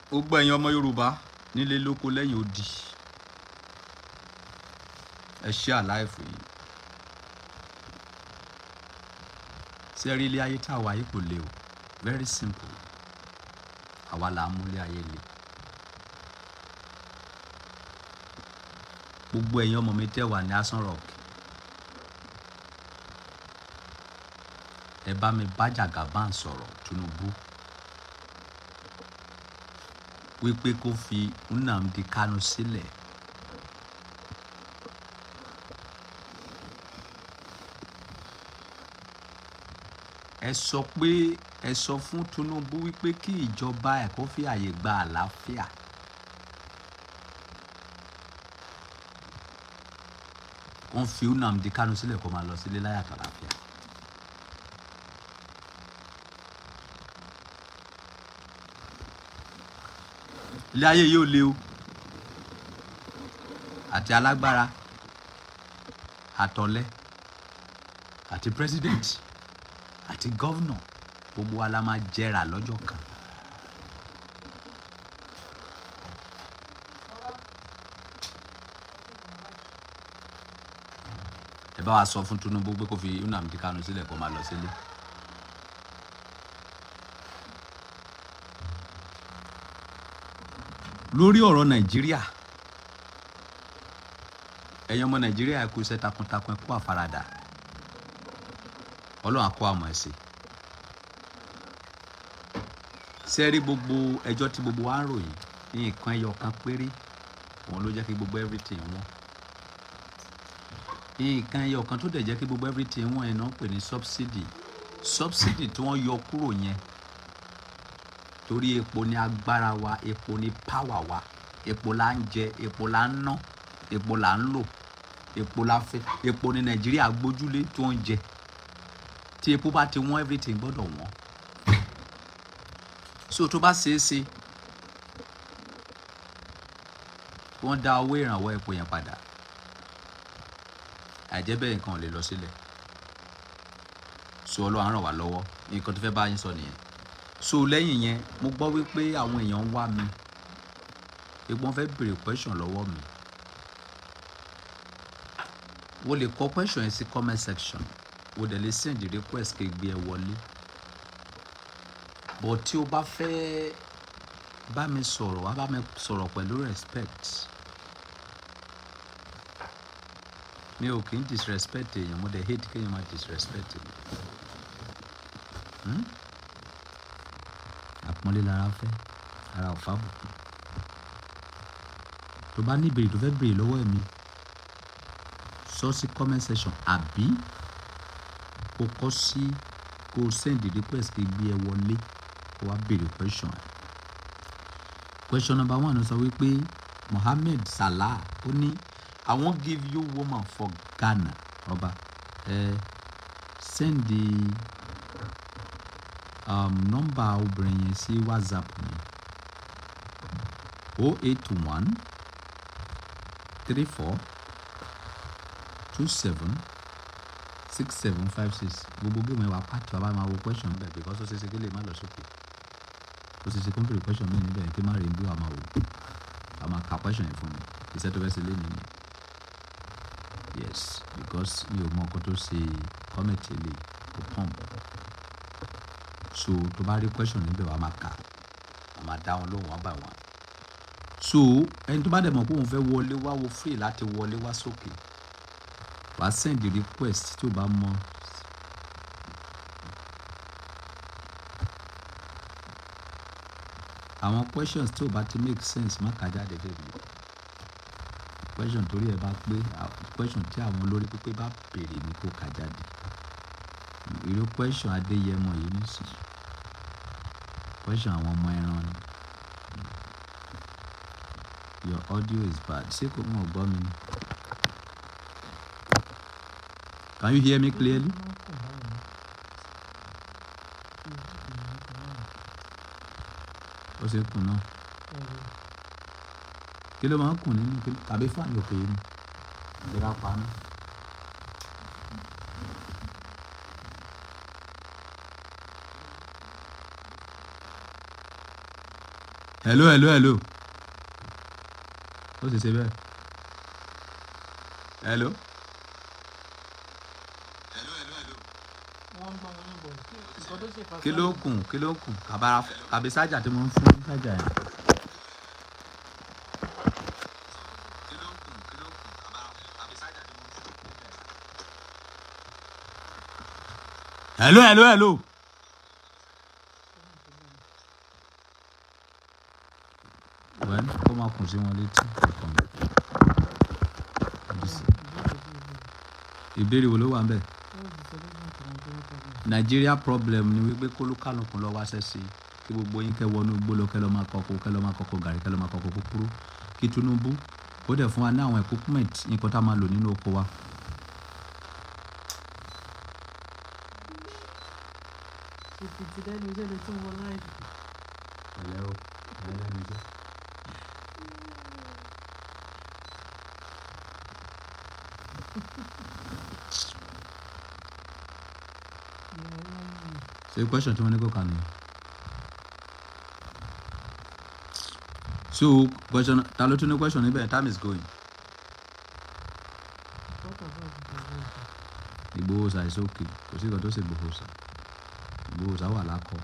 gbogbo ẹ̀yin ọmọ Yorùbá nílé lóko lẹ́yìn odi ẹ ṣe àláìfò yìí ṣé rí ilé ayé tá a wà yìí kò le o very simple àwa là ń mú ilé ayé le gbogbo ẹ̀yin ọmọ mi tẹ́ wà ní Asan Rock ẹ bá mi bá Jagaban sọ̀rọ̀ Tinubu wípé kó fi Nnamdi Kanu sílẹ̀ ẹ sọ fún Tinubu wípé kí ìjọba ẹ̀ kó fi àyè gba àlàáfíà wọ́n fi Nnamdi Kanu sílẹ̀ kó máa lọ sílé láyà àtàlàáfíà. ilé ayé yóò le o àti alágbára àtọ̀lẹ àti president àti gọ́vnà gbogbo wa la máa jẹrà lọ́jọ́ kan. ẹ bá wa sọ fún Tinubu pé kó fi Nnamdi Kanu sílẹ̀ kó máa lọ sílé. lórí ọ̀rọ̀ Nàìjíríà ẹ̀yin ọmọ Nàìjíríà ẹ kú iṣẹ́ takuntakun ẹ kú àfaradà Ọlọ́run á kó àmọ́ ẹ sí. sẹ́rí gbogbo ẹjọ́ tí gbogbo wa ń ròyìn ní nǹkan ẹyọ kan péré òun ló jẹ́ kí gbogbo everything wọ́n. nǹkan ẹyọ kan tó dẹ̀ jẹ́ kí gbogbo everything wọ́n ẹ̀ náà pè ní subsidy tí wọ́n yọ kúrò yẹn torí epo ní agbára wa epo ní power wa epo la ń jẹ epo la ń ná epo la ń lò epo la fẹ́ epo ní Nàìjíríà gbójúlé tó ń jẹ tí epo bá ti wọ́n everything gbọ́dọ̀ wọ́n so tó bá ṣeé ṣe wọ́n dá owó ìrànwọ́ epo yẹn padà àìjẹ́ bẹ́ẹ̀ nǹkan ò lè lọ sílẹ̀ so Ọlọ́run á ràn wá lọ́wọ́ nǹkan tó fẹ́ bá yín sọ nìyẹn. so lẹ́yìn yẹn mo gbọ́ wípé àwọn èèyàn ń wá mi epo wọn fẹ́ béèrè question lọ́wọ́ mi wo lè kọ question yẹn sí comment section wo dẹ̀ lè send request kí gbé ẹ wọlé but tí o bá fẹ́ bá mi sọ̀rọ̀ wá bá mi sọ̀rọ̀ pẹ̀lú respect mi ò kì í disrespect èèyàn mo dẹ̀ hate kéèyàn máa disrespect mi. àpọ́nlé lára fẹ́ ara ò fábùkù tó bá ní ìbéèrè tó fẹ́ béèrè lọ́wọ́ mi sọ sí comment section àbí kó kọ sí kó send request kí gbé ẹ wọlé kó wá béèrè question ẹ. question number 1 ló sọ wípé Mohammed Salah ó ní I won't give you woman for Ghana ọba send the nọ́mbà obìnrin yẹn sí WhatsApp mi 0821 34 27 6756 gbogbo gbé wọn wá pàtó àbá máa wo question bẹ́ẹ̀ because ó ṣe é ṣe kí lè má lọ sókè ó ṣe é ṣe kó ń bèrè question mi níbẹ̀ kí má rèé bí wàá máa wò wàá máa ka question yẹn fún mi iṣẹ́ tó fẹ́ ṣe lé mi ni yes because mi ò mọ nǹkan tó ṣe comment lè kó pump so tó bá rí question níbẹ̀ wàá máa kà wàá máa dá wọn lóhùn one by one so ẹni tó bá dẹ̀ mọ̀ pé òun fẹ́ wọlé wá wo free láti wọlé wá sókè wàá send request tí o bá mọ̀ àwọn questions tí o bá ti make sense má kà jáde bẹ́ẹ̀ question torí ẹ bá pé question tí àwọn olórí pípé bá béèrè ní kó kà jáde irú question Adéyẹmọ yìí nísìnyí question àwọn ọmọ ẹran ni your audio is bad ṣé kò mọ̀ gbọ́ mi ni can you hear me clearly? ó ṣe kùn náà kí ló máa ń kùn nínú tàbí fáànì òkè yìí ni ìgbéra pa náà. hello. Ó sì ṣe bẹ́ẹ̀. Hello. Kí ló kùn? Kàbí sájà tí mo ń fún sájà yẹn. Hello. Well, kó máa kùn sí wọn létí. Ìbéèrè wo ló wà ńbẹ̀? Nigeria problem ni wípé kólúkálùkù lọ wá sẹ́sì kí gbogbo yín kẹ́ wọnú igbó lọ kẹ́ lọ máa kọ́kọ́ gàrí kẹ́ lọ máa kọ́kọ́ kúkúrú kí Tinubu ó dẹ̀ fún wa ní àwọn equipment nǹkan tá a máa lò nínú oko wa. Ṣé question tí wọ́n ní kó kà ní? So question ta ló tún ní question níbẹ̀? Time is going. Ìgbòho is okay. Kò sí nǹkan tó ṣe Ìgbòho wà lákọ.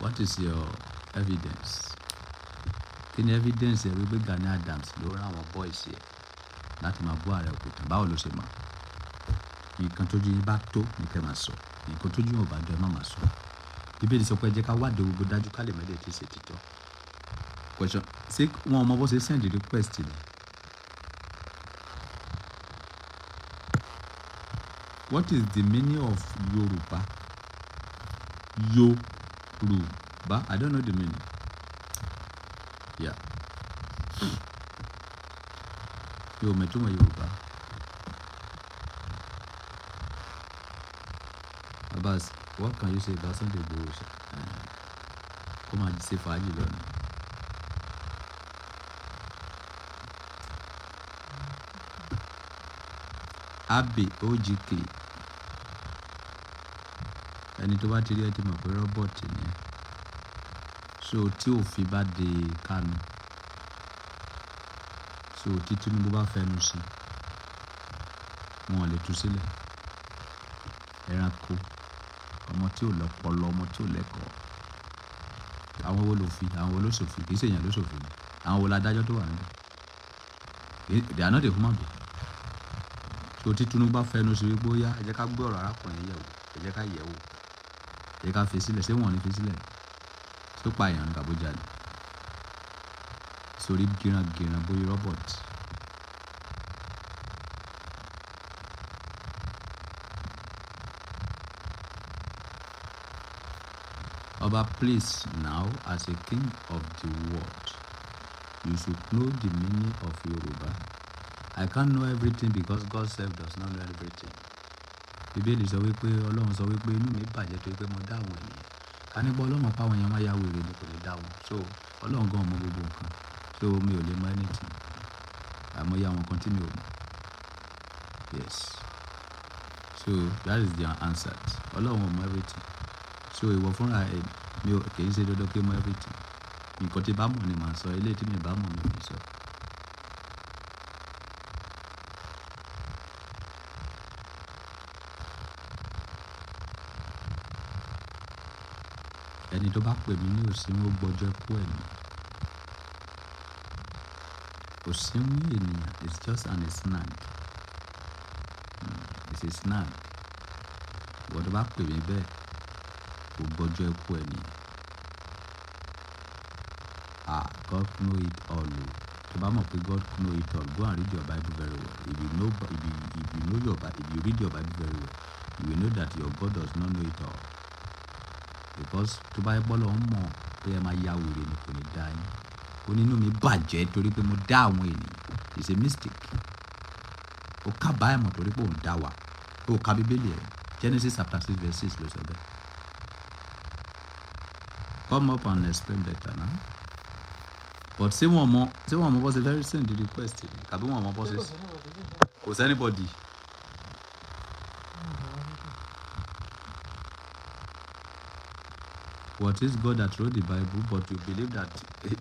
What is your evidence? Kí ni evidence ẹ̀ wípé Gani Adams ló rán àwọn boys yẹ láti máa bú Ààrẹ òkúta? Báwo ló ṣe mọ̀? Nǹkan tójú yín bá tó ní kẹ́ máa sọ. Nǹkan tójú yín ò bá jọ ẹ má máa sọ. Bíbélì sọ pé ẹ jẹ́ ká wádìí gbogbo dájú ká lè mẹ́lẹ̀ tí ì ṣe títọ́. Question: ṣé wọn ò mọ bó ṣe send request ni? What is the meaning of Yoruba? Yoruba? I don't know the meaning. Yeah. Yo, metuma Yoruba. Abbas, what can you say about Sunday Igboho? Come on, say for you, Lord. Abe OGK. Ẹni tó bá ti rí ẹ ti mọ̀ pé rọ́bọ̀tì ni. So tí òfin bá de Kanu. So tí Tinubu bá fẹnu sí, wọn lè tú sílẹ̀. Ẹranko, ọmọ tí ò lọ́pọlọ, ọmọ tí ò lẹ́kọ̀ọ́. Àwọn wo ló fi, àwọn wo ló ṣòfin, kì í ṣèyàn ló ṣòfin. Àwọn wo ládájọ́ tó wà níbẹ̀. They are not a human being. So tí Tinubu bá fẹnu sí wípé ó yá, ẹ jẹ́ ká gbé ọ̀rọ̀ arákùnrin yẹ̀ wò, ẹ jẹ́ ká yẹ̀ wò, ẹ jẹ́ ká fi sílẹ̀, ṣé wọ́n ní fi sílẹ̀? Tó pa èèyàn ní Abuja ni. Sórí gíran bóyá robot. Oba, please, now as a king of the world, you should know the meaning of Yoruba. I can't know everything because God self does not know everything. Bíbélì sọ wípé Ọlọ́run sọ wípé inú mi bàjẹ́ tó wípé mo dá àwọn ènìyàn. Ká nípa Ọlọ́run pa àwọn èèyàn máa ya wèrè ni kò lè dá wọn. So Ọlọ́run gan mọ gbogbo nǹkan. So mi ò lè mọ anything. Àmọ́ àwọn nǹkan tí mi ò mọ̀. Yes. So that is the answer. Ọlọ́run mọ everything. So ìwọ fúnra ẹ mi ò kì í ṣe dandan kí n mọ everything. Nǹkan tí bá mọ̀ ni màá sọ. Eléyìí tí mi bá mọ̀ mi ò ní sọ. Ẹni tó bá pè mí ní òsínwó gbọ́jọ́ kú ẹ̀ ní. Òsínwó ènìyàn is just an snag. It's a snag. Ìwọ tó bá pè mí bẹ́ẹ̀ kò gbọ́jọ́ kú ẹ̀ ní. God know it all. Tó bá mọ̀ pé God know it all, go and read your Bible very well. If you read your Bible very well, you will know that your God does not know it all. Because tó bá yẹ bọ́lọ̀ ń mọ̀ pé ẹ máa ya wèrè ni kò ní dá yín. Ó nínú mi bàjẹ́ torí pé mo dá àwọn ènìyàn. It's a mistake. Ó kábàámọ̀ torí pé òun dá wa. Ó ka Bíbélì ẹ̀. Genesis chapter 6 verse 6 ló sọ bẹ́ẹ̀. Come up and explain better now. But ṣé wọ́n mọ̀ bó ṣe very send the request ni? Kàbí wọ́n mọ̀ bó ṣe kò sí anybody. What is God that wrote the Bible, but you believe that,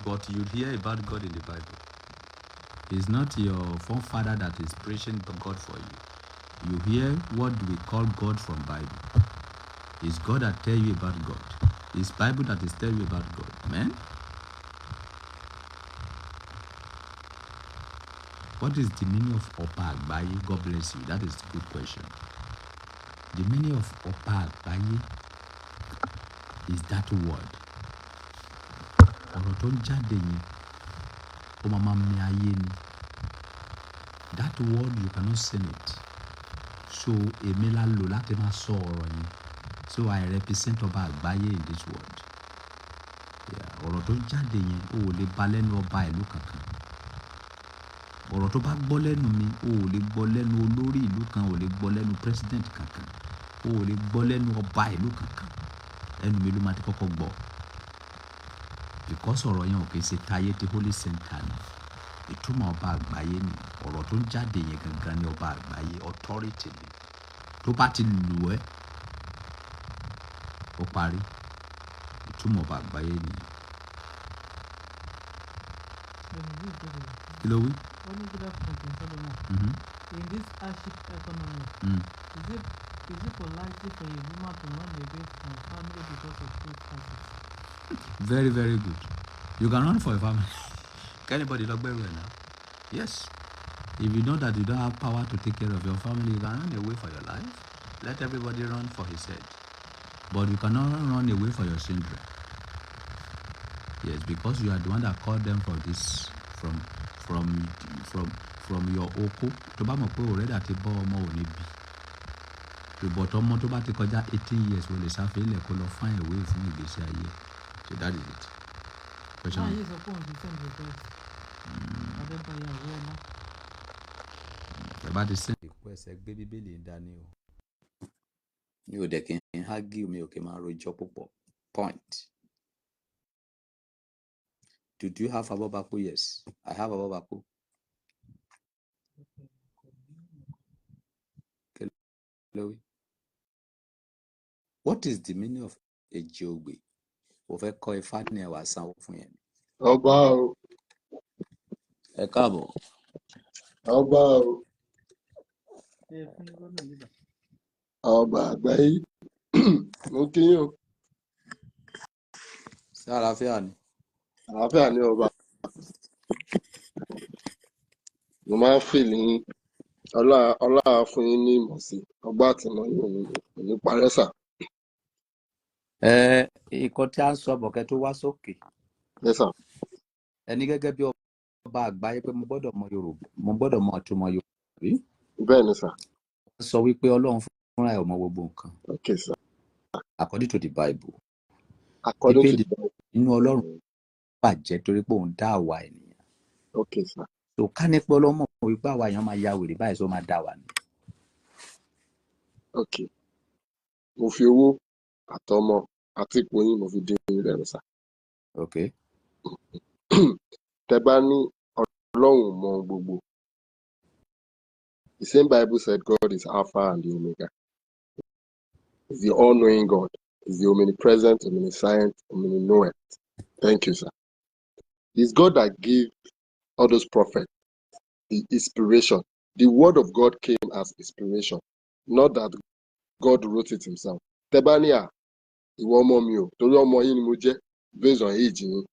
but you hear about God in the Bible. It's not your forefather that is preaching God for you. You hear what we call God from Bible. It's God that tell you about God. It's Bible that is tell you about God. Man, what is the meaning of Opa Agbaye? God bless you. That is a good question. The meaning of Opa Agbaye is that word. Ọ̀rọ̀ tó ń jáde yẹn, ó máa máa mi ayé ni. That word you cannot say it. So èmi la lò láti máa sọ ọ̀rọ̀ yẹn. So I represent Ọba Àgbáyé in this world. Ọ̀rọ̀ tó ń jáde yẹn, o ò lè bá lẹ́nu ọba ìlú kankan. Ọ̀rọ̀ tó bá gbọ́ lẹ́nu mi, o ò lè gbọ́ lẹ́nu olórí ìlú kan, o ò lè gbọ́ lẹ́nu president kankan, o ò lè gbọ́ lẹ́nu ọba ìlú kankan. Ẹnu mi ló máa ti kọ́kọ́ gbọ́. Because ọ̀rọ̀ yẹn ò kì í ṣe táyé ti holy center ni. Ìtumọ̀ Ọba Àgbáyé ni. Ọ̀rọ̀ tó ń jáde yẹn gangan ni Ọba Àgbáyé, authority ni. Tó bá ti lù ẹ́, ó parí. Ìtumọ̀ Ọba Àgbáyé ni. Kí ló wí? In this hardship economy, is it polite for a woman to run away from family because of food scarcity? Very, very good. You can run for a family. Can anybody look very well now? Yes. If you know that you don't have power to take care of your family, you can run away for your life. Let everybody run for his head. But you cannot run away for your children. Yes, because you are the one that called them for this from your oko. Tó bá mọ̀ pé already àti bọ́ ọmọ ò ní bí. Ìbọ̀tọ̀ ọmọ tó bá ti kọjá 18 years o lè sáfẹ́ ilẹ̀ kó lọ find a way fún ìgbésí ayé. So that is it. Question. Yìí sọ pé òun ti send request. Adébáyé Àwọ̀ọ́lá. Ẹ bá ti send request ẹ gbé Bíbélì ń dání o. Mi ò dẹ̀ kí n argue, mi ò kí n máa rojọ́ púpọ̀. Point. Do you have Abobaku? Yes, I have Abobaku. What is the meaning of AGBAYE? Ó fẹ́ kọ́ Ifá ní ẹ̀wà sanwó fún yẹn. Ọba o. Ẹ káàbọ̀. Ọba o. Ọba Àgbáyé. Mo kí yín o. Ṣé àlàáfíà ni? Àlàáfíà ni ọba. Mo máa ń fìlì yín. Ọlá fún yín ní ìmọ̀ sí. Ọgbà àtìmọ́ yín ò ní parẹ́ sà. Ìkan tí a ń sọ bọ̀kẹ́ tó wá sókè. Yes sir. Ẹni gẹ́gẹ́ bí Ọba Àgbáyé pé mo gbọ́dọ̀ mọ Yorùbá, mo gbọ́dọ̀ mọ ìtumọ̀ Yorùbá rí. Bẹ́ẹ̀ ni sà. Wọ́n sọ wípé Ọlọ́run fúnra ẹ̀ ò mọ gbogbo nǹkan. Okay sir. According to the Bible. According to the Bible. Inú Ọlọ́run bàjẹ́ torí pé òun dá àwa ènìyàn. Okay sir. So ká ní pé Ọlọ́run mọ̀ wípé àwa èèyàn máa ya wèrè báyìí sọ máa dá wa ni. Okay. Mo fi owó àtọmọ àti ipò yín mo fi dín in rẹ̀ sà. Okay. Tẹ́ bá ní Ọlọ́run mọ gbogbo. The same Bible said God is Alpha and the Omega. He's the all-knowing God. He's the omnipresent, omniscient, omniknoweth. Thank you, sir. It's God that gave all those prophets the inspiration. The word of God came as inspiration, not that God wrote it himself. Tebania, ìwọ ọmọ mi o, torí ọmọ yín ni mo jẹ́, based on age yín,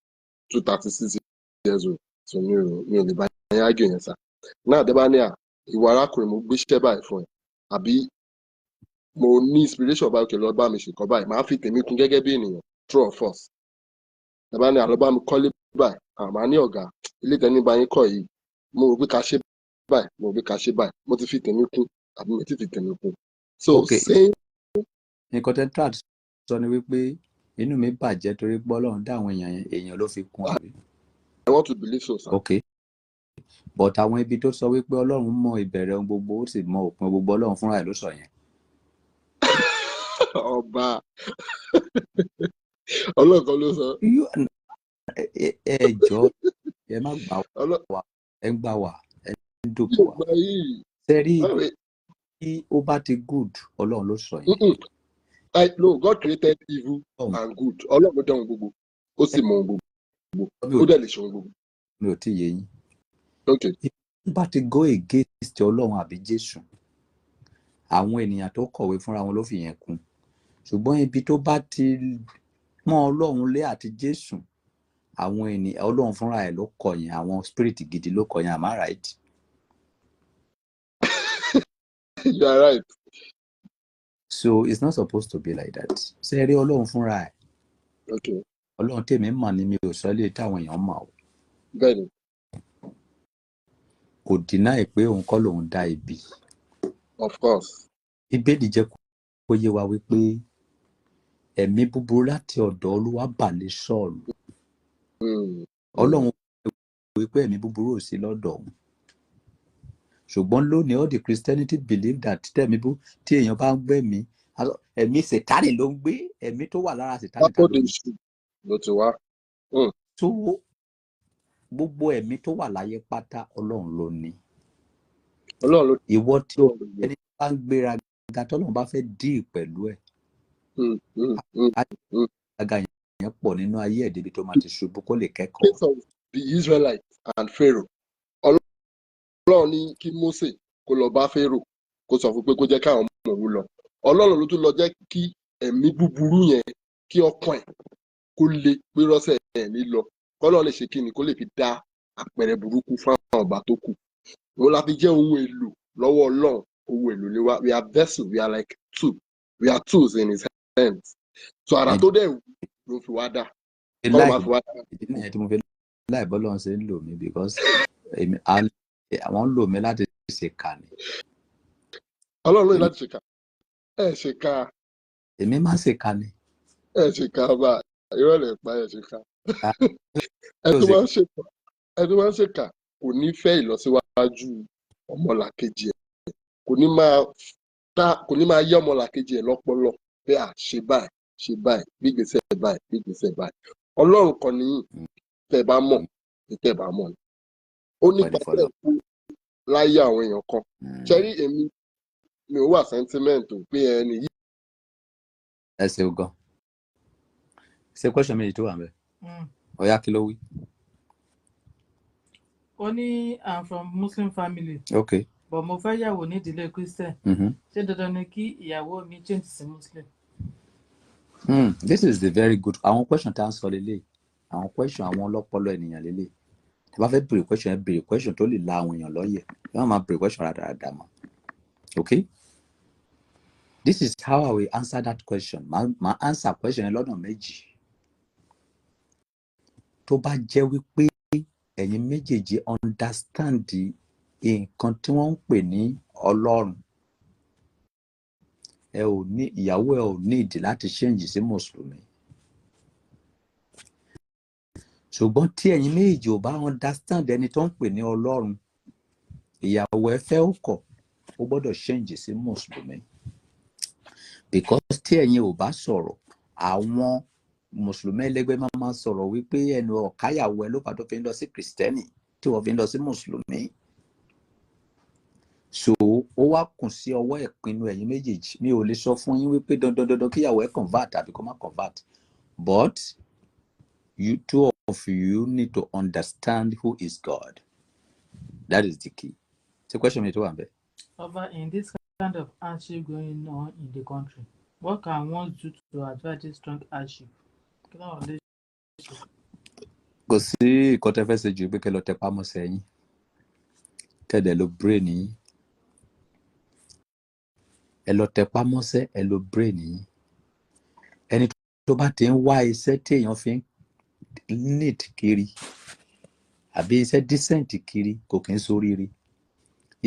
236 years old. So mi ò lè bá yín argue yẹn, sir. Now, Tebania, ìwọ arákùnrin mo gbéṣẹ́ báyìí fún ẹ, àbí mo ní inspiration báyìí, lọ bá mi ṣe nǹkan báyìí, màá fi tèmi kún gẹ́gẹ́ bí ènìyàn, true or false. Tebania, lọ bá mi kọ́lé báyìí, àmà ní ọ̀gá, ilé tẹ́ni bá yín kọ́ yìí, mo rò pé ká ṣe báyìí, mo ti fi tèmi kún, àbí mo ti fi tèmi kún. So, okay. Saying. Nǹkan tẹ́ trad sọ ni wípé inú mi bàjẹ́ torí pé Ọlọ́run dá àwọn èèyàn ló fi kún àbí. I want to believe so, sir. Okay. But àwọn ibi tó sọ wípé Ọlọ́run mọ ìbẹ̀rẹ̀ ohun gbogbo ó sì mọ òpin gbogbo Ọlọ́run fúnra ẹ̀ ló sọ yẹn. Ọba Ọlọ́run kan ló sọ. Ẹ jọ̀ọ́ ẹ má gbà wá, ẹ ń gbà wá, ẹ ń dòpò wá. Sẹ́rí tí ó bá ti good Ọlọ́run ló sọ yẹn. No, God created evil and good. Ọlọ́run dá ohun gbogbo. Ó sì mọ ohun gbogbo. Ó dẹ̀ lè ṣe ohun gbogbo. mi ò tí ì yé yín. Okay. bá ti go against ọlọ́run àbí jésù àwọn ènìyàn tó kọ̀wé fúnra wọn ló fi yẹn kún ṣùgbọ́n ibi tó bá ti pọ́n ọlọ́run lé àti jésù àwọn ènìyàn ọlọ́run fúnra ẹ̀ ló kọ̀yìn àwọn spirit gidi ló kọ̀yìn, am I right? You are right. So it's not supposed to be like that. ṣé ẹ rí ọlọ́run fúnra ẹ̀ Okay. ọlọ́run tèmi mọ̀ ni mi ò sọ lè táwọn èèyàn mọ̀ o. Bẹ́ẹ̀ni. kò dínà pé òun kọ́ lòun dá ibi. Of course. Bíbélì jẹ́ kó yé wa wípé ẹ̀mí búburú láti ọ̀dọ̀ olúwa bà lé Sọ́ọ̀lù. ọlọ́run wípé ẹ̀mí búburú ò sí lọ́dọ̀ òun. ṣùgbọ́n lónìí all the Christianity believe that tí èèyàn bá ń gbẹ̀mí ẹ̀mí sètánì ló ń gbé ẹ̀mí tó wà lára sètánì ta ló ń gbé. Ló ti wá. tó gbogbo ẹ̀mí tó wà láyé pátá ọlọ́run ló ní. Ọlọ́run ló ìwọ tí ẹni bá ń gbéra ga tọ́lọ́run bá fẹ́ díì pẹ̀lú ẹ̀. àga yẹn pọ̀ nínú ayé ẹ̀ débi tó máa ti ṣubú kó lè kẹ́kọ̀ọ́. Case of the Israelites and Pharaoh. Ọlọ́run ní kí Mósè kó lọ bá Pharaoh kó sọ fún pé kó jẹ́ káwọn ọmọ òun lọ. Ọlọ́run ló tún lọ jẹ́ kí ẹ̀mí búburú yẹn kí ọkàn ẹ̀ kó lè pé rọ́ṣẹ̀ ẹ̀ ní lọ. Kọ́lọ́ lè ṣe kí ni kó lè fi dá àpẹẹrẹ burúkú fún àwọn ọba tó kù. Òun la fi jẹ́ ohun èlò lọ́wọ́ Ọlọ́run. Ohun èlò ni wá. We are vessels. We are like tools. We are tools in his hands. So àrà tó dẹ̀ ló fi wá dá. Kọ́lọ́ máa fi wá dá. ìdí nìyẹn tí mo fi láì bọ́lọ́run ṣe ń lò mí because àwọn ń lò mí láti ṣe kà ní. Ọlọ́run ló ní láti ṣèkà. Ẹ ṣèkà. èmi máa ń ṣe kà ní. Ẹ ṣèkà bá ìrọ̀lẹ́ pa ẹ ṣèkà. Ẹ tó máa ń ṣèkà kò ní fẹ́ ìlọsíwájú ọmọlàkejì ẹ̀. Kò ní máa yẹ ọmọlàkejì ẹ̀ lọ́pọlọ pé ṣe báyìí gbígbèsè báyìí. Ọlọ́run kan nìyí tẹ́ bá mọ̀ tẹ́ bá mọ̀ ni. Ó ní pàṣẹ kú láyé àwọn èèyàn kan. Ṣẹ́rí èmi mi ò wà sentiment pé ẹni yìí. ẹ ṣeun gan. ṣé question méjì tó wà mẹ́. ọ̀yá kí ló wí. ó ní I'm from Muslim family. Okay. but mo fẹ́ yàwó ní ìdílé Christian. ṣé dandan ni kí ìyàwó mi change sí Muslim. This is the very good àwọn question tá à ń sọ lélẹ̀ àwọn question àwọn ọlọ́pọlọ ènìyàn lélẹ̀ tí a bá fẹ́ béèrè question tó lè la àwọn èèyàn lọ́yẹ̀ ẹ má máa béèrè question rádaràda mọ́. Okay. This is how I will answer that question. Ma answer question yẹn lọ́nà méjì. Tó bá jẹ́ wípé ẹ̀yin méjèèjì understand nǹkan tí wọ́n ń pè ní Ọlọ́run. Ìyàwó ẹ ò ní ìdí láti change sí Mùsùlùmí. Ṣùgbọ́n tí ẹ̀yin méjèèjì ò bá understand ẹni tó ń pè ní Ọlọ́run, ìyàwó ẹ fẹ́ ó kọ̀, ó gbọ́dọ̀ change sí Mùsùlùmí. Because tí ẹ̀yin ò bá sọ̀rọ̀ àwọn Mùsùlùmí ẹlẹgbẹ́ máa sọ̀rọ̀ wípé ẹnu ọ̀káyàwó ẹ ló fà tó fi ń lọ sí Kìrìsìtẹ́nì tí wọ́n fi ń lọ sí Mùsùlùmí. So ó wá kùn sí ọwọ́ ìpinnu ẹ̀yin méjèèjì. Mi ò lè sọ fún yín wípé dandan kíyàwó ẹ convert àbí kó má convert. But two of you need to understand who is God. That is the key. It's a question me to answer. Over in this kind of hardship going on in the country, what can one do to avoid this strong hardship? Kò sí nǹkan tẹ́ fẹ́ ṣe jù pé kẹ́ lọ tẹpá mọ́ṣẹ́ yín kẹ́dẹ̀ ló brain yín ẹ lọ tẹpá mọ́ṣẹ́ ẹ lọ brain yín ẹni tó bá ti ń wá iṣẹ́ tí èèyàn fi ń need kiri àbí iṣẹ́ decent kiri kò kí ń ṣoríire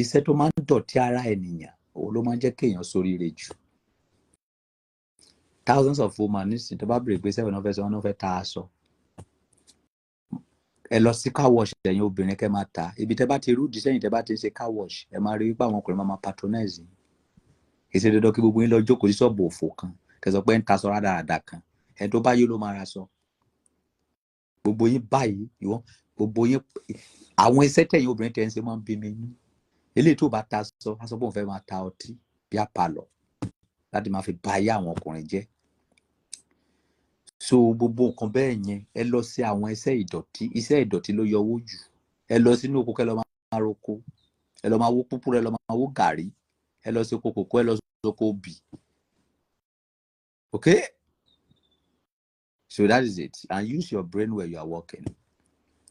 iṣẹ́ tó máa ń dọ̀tí ara ènìyàn òun ló máa ń jẹ́ kéèyàn ṣoríire jù. Thousands of women nísìnyí tó bá bèrè pé sẹ́wọ̀n náà fẹ́ sọ wọn náà fẹ́ ta aṣọ. Ẹ lọ sí car wash ẹ̀yin obìnrin kẹ́ máa ta ibi tẹ́ bá ti rúdi sẹ́yìn tẹ́ bá ti ń ṣe car wash ẹ máa rí wípé àwọn ọkùnrin máa patronize yín. Èsì dandan kí gbogbo yín lọ jókòó sí ṣọ́ọ̀bù òfò kan kẹsàn pé ń ta aṣọ rádaràda kan ẹ tó bá yé ló máa ra aṣọ. Gbogbo yín báyìí gbogbo yín àwọn iṣẹ́ tẹ̀yin obìnrin tẹ̀ ń ṣe máa ń bí mi inú. Eléyìí tó bá ta aṣọ pé òun fẹ́ máa ta ọtí bí apalọ̀ láti máa fi ba ayé àwọn ọkùnrin jẹ́. So gbogbo nǹkan bẹ́ẹ̀ yẹn ẹ lọ sí àwọn iṣẹ́ ìdọ̀tí ló yọ owó jù. Ẹ lọ sínú oko kẹ́ lọ máa roko, ẹ lọ máa wó púpúrú, ẹ lọ máa wó gàrí, ẹ lọ sí oko kòkó, ẹ lọ sí oko obì. Okay? So that is it. And use your brain where you are working.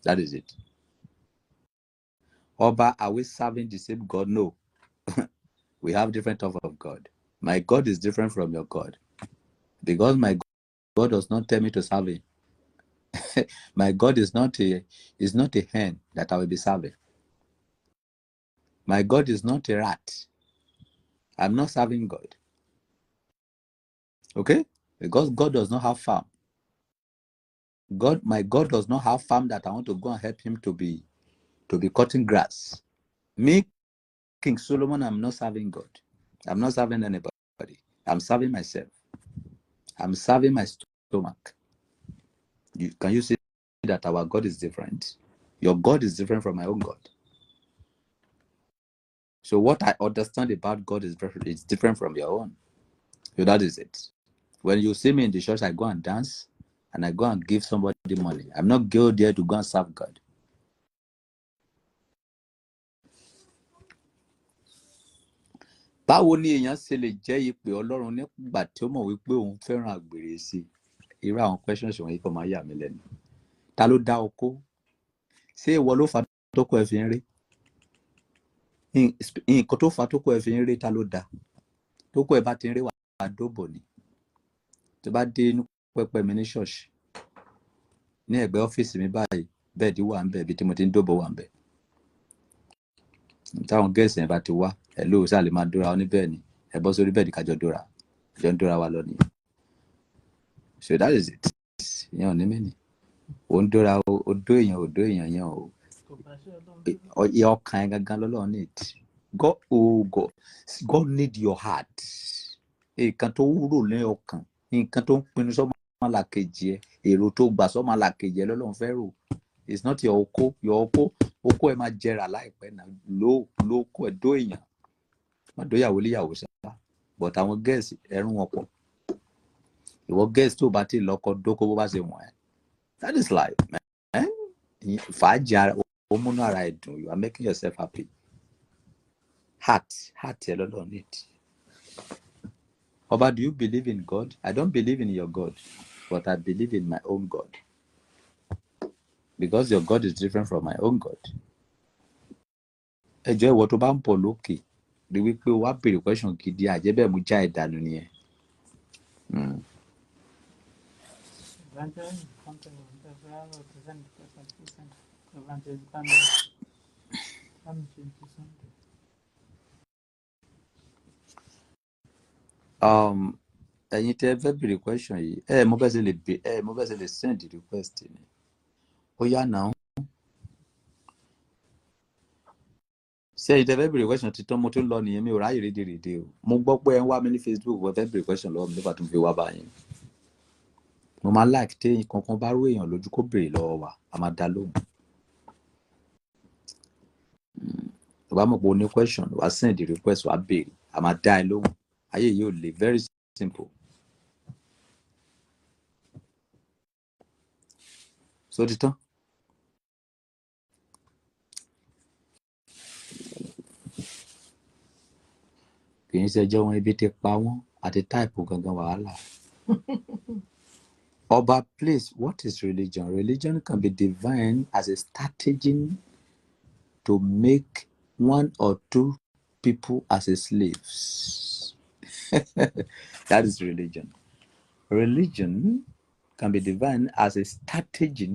That is it. Oba, are we serving the same God? No. We have different types of God. My God is different from your God. Because my God does not tell me to serve him. My God is not a hen that I will be serving. My God is not a rat. I'm not serving God. Okay? Because God does not have farm. My God does not have farm that I want to go and help him to be cutting grass. Me, King Solomon, I'm not serving God. I'm not serving anybody. I'm serving myself. I'm serving my stomach. Can you see that our God is different? Your God is different from my own God. So what I understand about God is different from your own. So that is it. When you see me in the church, I go and dance and I go and give somebody money. I'm not go there to go and serve God. Báwo ni èèyàn ṣe lè jẹ́ ìpè Ọlọ́run nígbà tí ó mọ̀ wípé òun fẹ́ràn àgbèrè sí i? Irú àwọn questions wọ̀nyí kò máa yà mí lẹ́nu. Ta ló dá oko? Ṣé ìwọ ló fa tókò ẹ fi ń rí? Nǹkan tó fa tókò ẹ fi ń rí ta ló dá? Tókò ẹ bá ti ń rí wà dóbò ni. Tó bá dé inú pẹpẹ mi ní ṣọ́ọ̀ṣì, ní ẹ̀gbẹ́ ọ́fíìsì mi báyìí, bẹ́ẹ̀dì wà ń bẹ̀ ibi tí mo ti ń dóbò wà ń bẹ̀. Táwọn gẹ̀ẹ́sì yẹn bá ti wá, ẹ lóò sáà lè máa dóra ọ níbẹ̀ ni, ẹ bọ́ sórí bẹ́ẹ̀dì kájọ dóra, jọ ń dóra wa lọ nìyẹn. So that is it. Ìyẹn ò ní mí ni. Ó ń dóra ó dó èèyàn yẹn o. Ìyẹn ọkàn ẹ gangan lọ́lọ́run need. God need your heart. Nǹkan tó wúrò ní ọkàn, nǹkan tó ń pinnu sọ́mọ làkejì ẹ, èrò tó gbà sọ́mọ làkejì ẹ lọ́lọ́run fẹ́ rò. It's not your oko ẹ máa jẹrà láìpẹ́ náà lóko ẹ dó èèyàn. Má dóyàwó léyàwó sábà. But àwọn gẹ̀ẹ́sì ẹrún wọn pọ̀. Ìwọ gẹ̀ẹ́sì tó bá ti lọ́kọ dóko bó bá ṣe wọ̀n ẹ́. That is life, man. Fàájì ara ó múnú ara ẹ dùn. You are making yourself happy. Heart ẹ lọ́lọ́run need. Oba, do you believe in God? I don't believe in your God, but I believe in my own God. Because your God is different from my own God. Ẹ jọ̀ọ́ ìwọ tó bá ń pọ̀ lókè, rí wípé o wá béèrè question gidi, àjẹ́bẹ̀ mú já ìdànù nìyẹn. Ẹ̀yin tẹ́ fẹ́ béèrè question yìí, mo bẹ́ẹ̀ ṣe lè send request ni. Ó yá náà. Ṣé ẹ̀yin tẹ́ fẹ́ béèrè question ti tán mo tún lọ nìyẹn, mi ò ráyè rédèrèdè o. Mo gbọ́ pé ẹ ń wá mi ní Facebook wọ́n fẹ́ béèrè question lọ́wọ́ mi nígbà tó ń fi wá báyìí. Mo máa like téyìn kankan bá rú èèyàn lójú kó béèrè lọ́wọ́ wa, a máa dá lóhùn. Tó bá mọ̀ pé o ní question, wàá send request, wàá béèrè, a máa dá ẹ lóhùn. Ayé yìí ò le, very simple. So ti tán. Kì í ṣe ẹjọ́ wọn ibi ti pa wọ́n àti táìpù gangan wàhálà. Oba, please, what is religion? Religion can be defined as a strategy to make one or two people as a slaves. That is religion. Religion can be defined as a strategy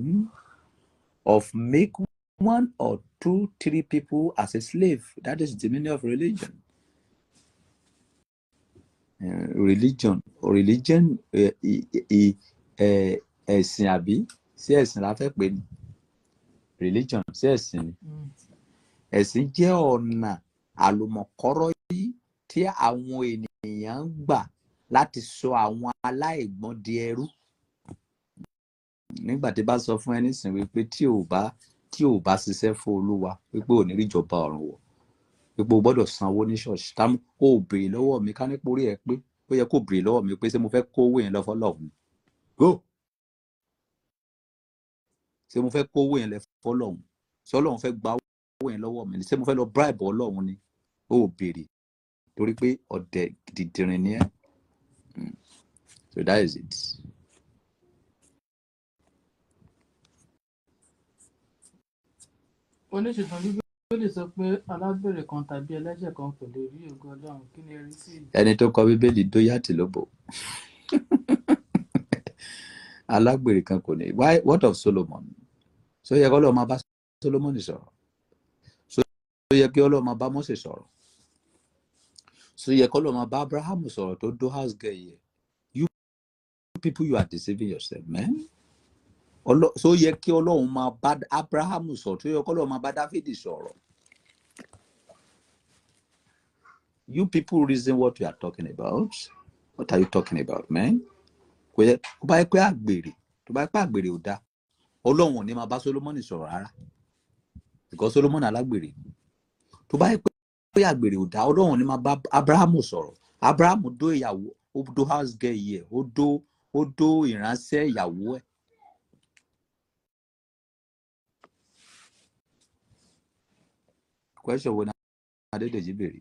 of make one or two, three people as a slave. That is the meaning of religion. Religion ẹ̀sìn àbí sí ẹ̀sìn la fẹ́ pè ní religion sí ẹ̀sìn ni. Ẹ̀sìn jẹ́ ọ̀nà àlùmọ̀kọ́rọ́ yìí tí àwọn ènìyàn ń gbà láti sọ àwọn aláìgbọ́n di ẹrú. Nígbà tí bá sọ fún ẹ nísìn wípé tí ò bá ṣiṣẹ́ fún Olúwa wípé ò ní rí ìjọba ọ̀run wọ̀, wípé o gbọ́dọ̀ sanwó ní ṣọ́ọ̀ṣì, ó béèrè lọ́wọ́ mi ká nípa orí ẹ pé ó yẹ kó bèrè lọ́wọ́ mi pé ṣé mo fẹ́ kó owó yẹn lọ fọ́lọ́run go ṣé mo fẹ́ kó owó yẹn lọ fọ́lọ́run ṣé Ọlọ́run fẹ́ gba owó yẹn lọ́wọ́ mi ni ṣé mo fẹ́ lọ bribe Ọlọ́run ni ó bèrè torí pé ọ̀dẹ̀ dìdìrín ni ẹ́ so that is it. oníṣègùn bíbélì sọ pé alágbèrè kan tàbí ẹlẹ́ṣẹ̀ kan kò lè rí ògo Ọlọ́run, kí ni ẹ rí sí i? ẹni tó kọ bíbélì dóyàtì ló bò alágbèrè kan kò ní what of Solomon so yẹ kí Ọlọ́run máa bá Solomon sọ̀rọ̀ so yẹ kí Ọlọ́run máa bá Mósè sọ̀rọ̀ so yẹ kí Ọlọ́run máa bá Abraham sọ̀rọ̀ tó dó house girl yẹ you people you are deceiving yourself man so yẹ kí Ọlọ́run máa bá Abraham sọ̀rọ̀ tó yẹ kí Ọlọ́run máa bá Dáfídì sọ̀rọ̀ you people reason what you are talking about what are you talking about man kò yẹ kó bá yẹ pé àgbèrè tó bá yẹ pé àgbèrè ò dáa Ọlọ́run ò ní máa bá Solomoni sọ̀rọ̀ rárá because Solomoni alágbèrè tó bá yẹ pé àgbèrè ò dáa Ọlọ́run ò ní máa bá Abrahamu sọ̀rọ̀ Abrahamu dó ìyàwó ó dó house girl yẹ ó dó ìránṣẹ́ ìyàwó ẹ̀ question wo ni Adédèjì béèrè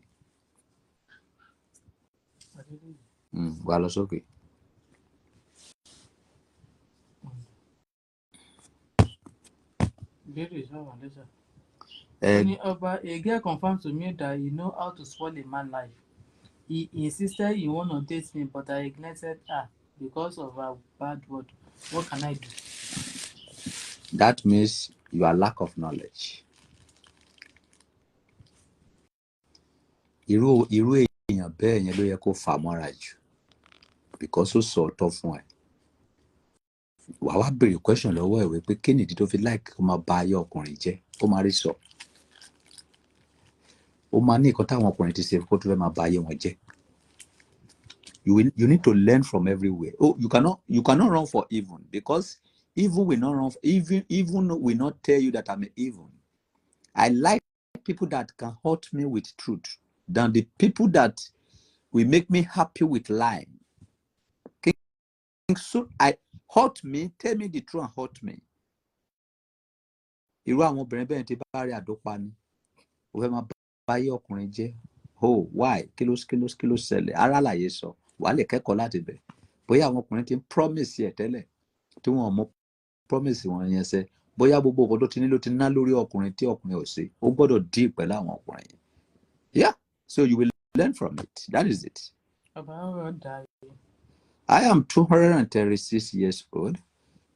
wà lọ sókè. Oba, a girl confirmed to me that he know how to spoil a man's life. He insisted he want to date me, but I ignored her because of her bad word. What can I do? That means your lack of knowledge. Irú èèyàn bẹ́ẹ̀ yẹn ló yẹ kó fà mọ́ra jù because ó sọ ọ̀tọ̀ fún ẹ. Wàá wá béèrè question lọ́wọ́ ẹ̀ wípé kí nìdí tó fi like kó máa ba ayé ọkùnrin jẹ́ ó máa rí sọ. Ó máa ní nǹkan táwọn ọkùnrin ti ṣe kó tó fẹ́ máa ba ayé wọn jẹ́. You need to learn from everywhere. Oh, you cannot run for evil because evil will not run. Even will not tell you that I'm evil. I like people that can hurt me with truth than the people that will make me happy with lying. So I hurt me, tell me the truth and hurt me. Irú àwọn obìnrin bẹ́ẹ̀ tí bá rí àdópa ni ó fẹ́ máa bá ayé ọkùnrin jẹ́. Oh, why? Kí ló ṣẹlẹ̀? Ara láyé sọ. Wàá lè kẹ́kọ̀ọ́ láti bẹ̀. Bóyá àwọn ọkùnrin ti ń promise ẹ̀ tẹ́lẹ̀ tí wọ́n mọ promise wọn yẹn ṣẹ. Bóyá gbogbo ọkọ tó ti ní ló ti ná lórí ọkùnrin tí ọkùnrin ò ṣe. Ó gbọ́dọ̀ deal pẹ̀lú àwọn ọkùnrin yẹn. Yeah, so you will learn from it. That is it. I am 236 years old.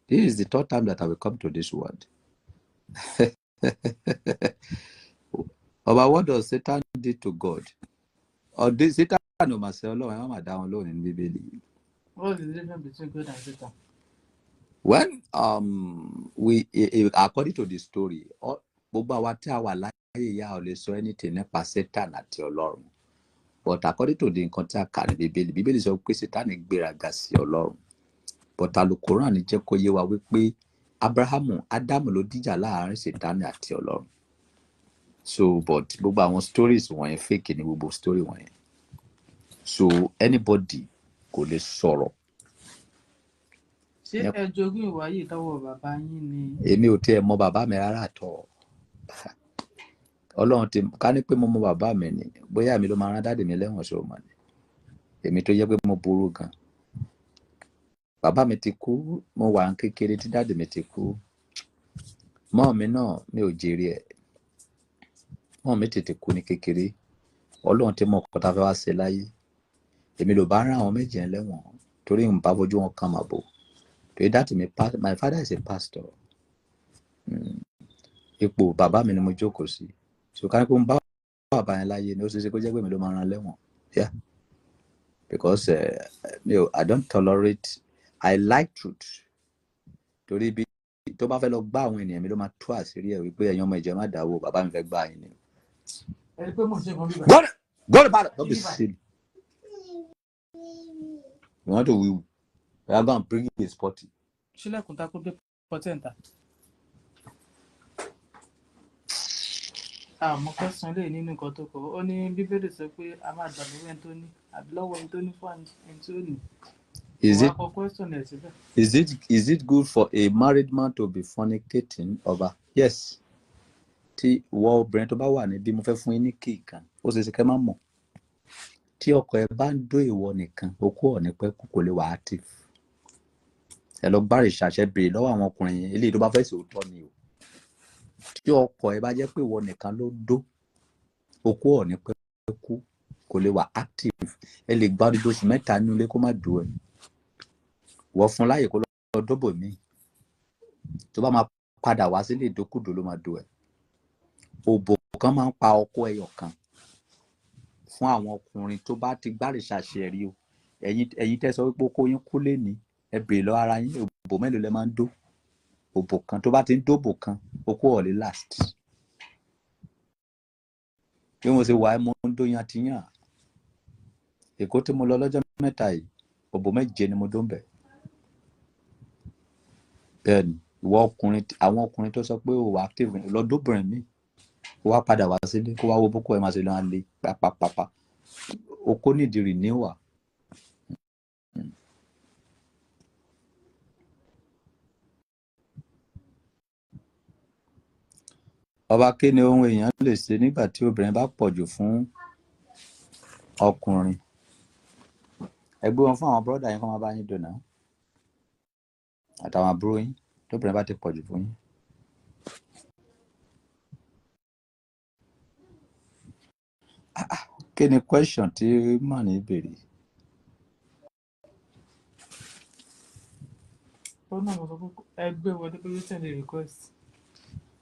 This is the third time that I will come to this world. About what does Satan do to God? Or did Satan no myself? I'm down alone in the Bible. What is the difference between God and Satan? When according to the story, gbogbo àwa tí a wà láyé ìyá ò lè sọ anything nípa Satan àti Ọlọ́run. But according to the nǹkan tí a kà ní Bíbélì sọ pé Satan gbéraga sí Ọlọ́run. But Al-Quran jẹ́ kó yé wa wípé Ádámù ló díjà láàárín Satan àti Ọlọ́run. So but gbogbo àwọn stories wọ̀nyẹn fake ni gbogbo story wọ̀nyẹn. So anybody kò lè sọ̀rọ̀. Ṣé ẹ jogún ìwà yìí lọ́wọ́ bàbá yín ni? Èmi ò tiẹ̀ mọ bàbá mi rárá tọ̀. Ọlọ́run ti ká ní pé mo mọ bàbá mi ni bóyá mi ló máa rán dáàdì mi lẹ́wọ̀n ṣe o mọ̀ ni. Èmi tó yẹ pé mo burú gan. Bàbá mi ti kú, mo wà ń kékeré tí dáàdì mi ti kú. Mọ́ mi náà mi ò jèrè ẹ̀. Mọ́ mi tètè kú ní kékeré. Ọlọ́run ti mọ ọkọ̀ tá a fẹ́ wá ṣe láyé. Èmi ló bá rán àwọn méjì yẹn lẹ́wọ̀n torí n bá fojú wọn kan màbò. Torí dáàdì mi my father is a pastor. Ipò bàbá mi ni mo jókòó sí. So ká ní pé mo bá bàbá yẹn láyé ni ó ṣeé ṣe kó jẹ́ pé mi ló máa rán lẹ́wọ̀n. Yeah. Because I don't tolerate, I like truth. Torí bí tó bá fẹ́ lọ gbá àwọn ènìyàn mi ló máa tú àṣírí ẹ̀ wípé ẹ̀yin ọmọ ìjọ má dáwó bàbá mi fẹ́ gbá yín ni. Go to battle. Don't be silly. You want to win. We are going to bring you a spotty. Ṣílẹ̀kùn takò dé pọ̀tẹ́ǹtà. àmọ́ kẹsàn-án lè nínú nǹkan tó kọ ó ní bíbélì sọ pé a máa gbà lọ́wọ́ ẹni tó ní àbí lọ́wọ́ ẹni tó ní fún ẹni tí ó ní. Is it kọ question ẹ̀ síbẹ̀. is it good for a married man to be fornicating ọba? Yes. Tí ìwọ obìnrin tó bá wà níbí mo fẹ́ fún yín ní key kan ó ṣe é ṣe kẹ́ má mọ̀ tí ọkọ ẹ bá ń dó ìwọ nìkan okó ọ̀ ní pẹ́ kò lè wà active. Ẹ lọ gbá ìṣàṣẹ béèrè lọ́wọ́ àwọn ọkùnrin yẹn eléyìí tó bá fẹ́ sòótọ́ ni o. Tí ọkọ ẹ bá jẹ́ pé ìwọ nìkan ló dó okó ọ̀ ní pẹ́ kú kò lè wà active. Ẹ lè gba odidi oṣù mẹ́ta nínú ilé kó má dùn ẹ̀. Wọ́n fún láyè kó lọ dóbò míì tó bá máa padà wá sílé ìdókùdó ló máa dùn ẹ̀. Òbò kan máa ń pa ọkọ ẹyọ kan fún àwọn ọkùnrin tó bá ti gbárìṣà ṣe rí o. Ẹ̀yin tẹ́ sọ wípé okó yín kú lénìí ẹ béèrè lọ ara yín òbò mélòó lẹ máa ń dó. Òbò kan tó bá ti ń dóbò kan okó ọ̀ lè last. Bí mo ṣe wà ẹ́ mo ń dó yantiyàn. Èkó tí mo lọ lọ́jọ́ mẹ́ta yìí òbò 7 ni mo dó ń bẹ̀. Bẹ́ẹ̀ni ìwọ ọkùnrin àwọn ọkùnrin tó sọ pé ó wà active lọ dóbìnrin mi kó wá padà wá sílé kó wá wo bókó ẹ máa ṣe lọ́n lé pápápápá okó nídìí rì níwà. Ọba kí ni ohun èèyàn lè ṣe nígbà tí obìnrin bá pọ̀jù fún ọkùnrin? Ẹ gbé wọn fún àwọn bọ́dà yín kó máa bá yín dùn náà àtàwọn àbúrò yín tóbìnrin bá ti pọ̀jù fún yín. Kí ni question tí mà ní béèrè? ó náà mo sọ pé ẹ gbé wọlé pé yóò send a request.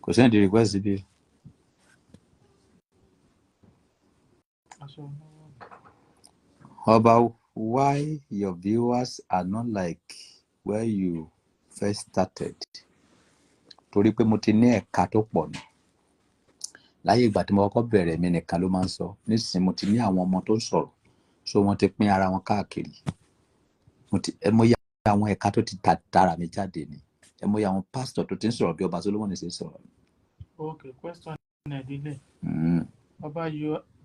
Kò send the request síbi. aṣọ Ọba, why your viewers are not like where you first started? Torí pé mo ti ní ẹ̀ka tó pọ̀ ni. Láyé ìgbà tí mo kọ́kọ́ bẹ̀rẹ̀ mi nìkan ló máa ń sọ. Nísìnyí mo ti ní àwọn ọmọ tó ń sọ̀rọ̀ so wọ́n ti pín ara wọn káàkiri. Ẹ mọ̀ yá àwọn ẹ̀ka tó ti tara mi jáde ni. Ẹ mọ̀ yá àwọn pásítọ̀ tó ti ń sọ̀rọ̀ bí ọba Solomoni ṣe ń sọ̀rọ̀. okay question ẹ̀ délé. Ọba,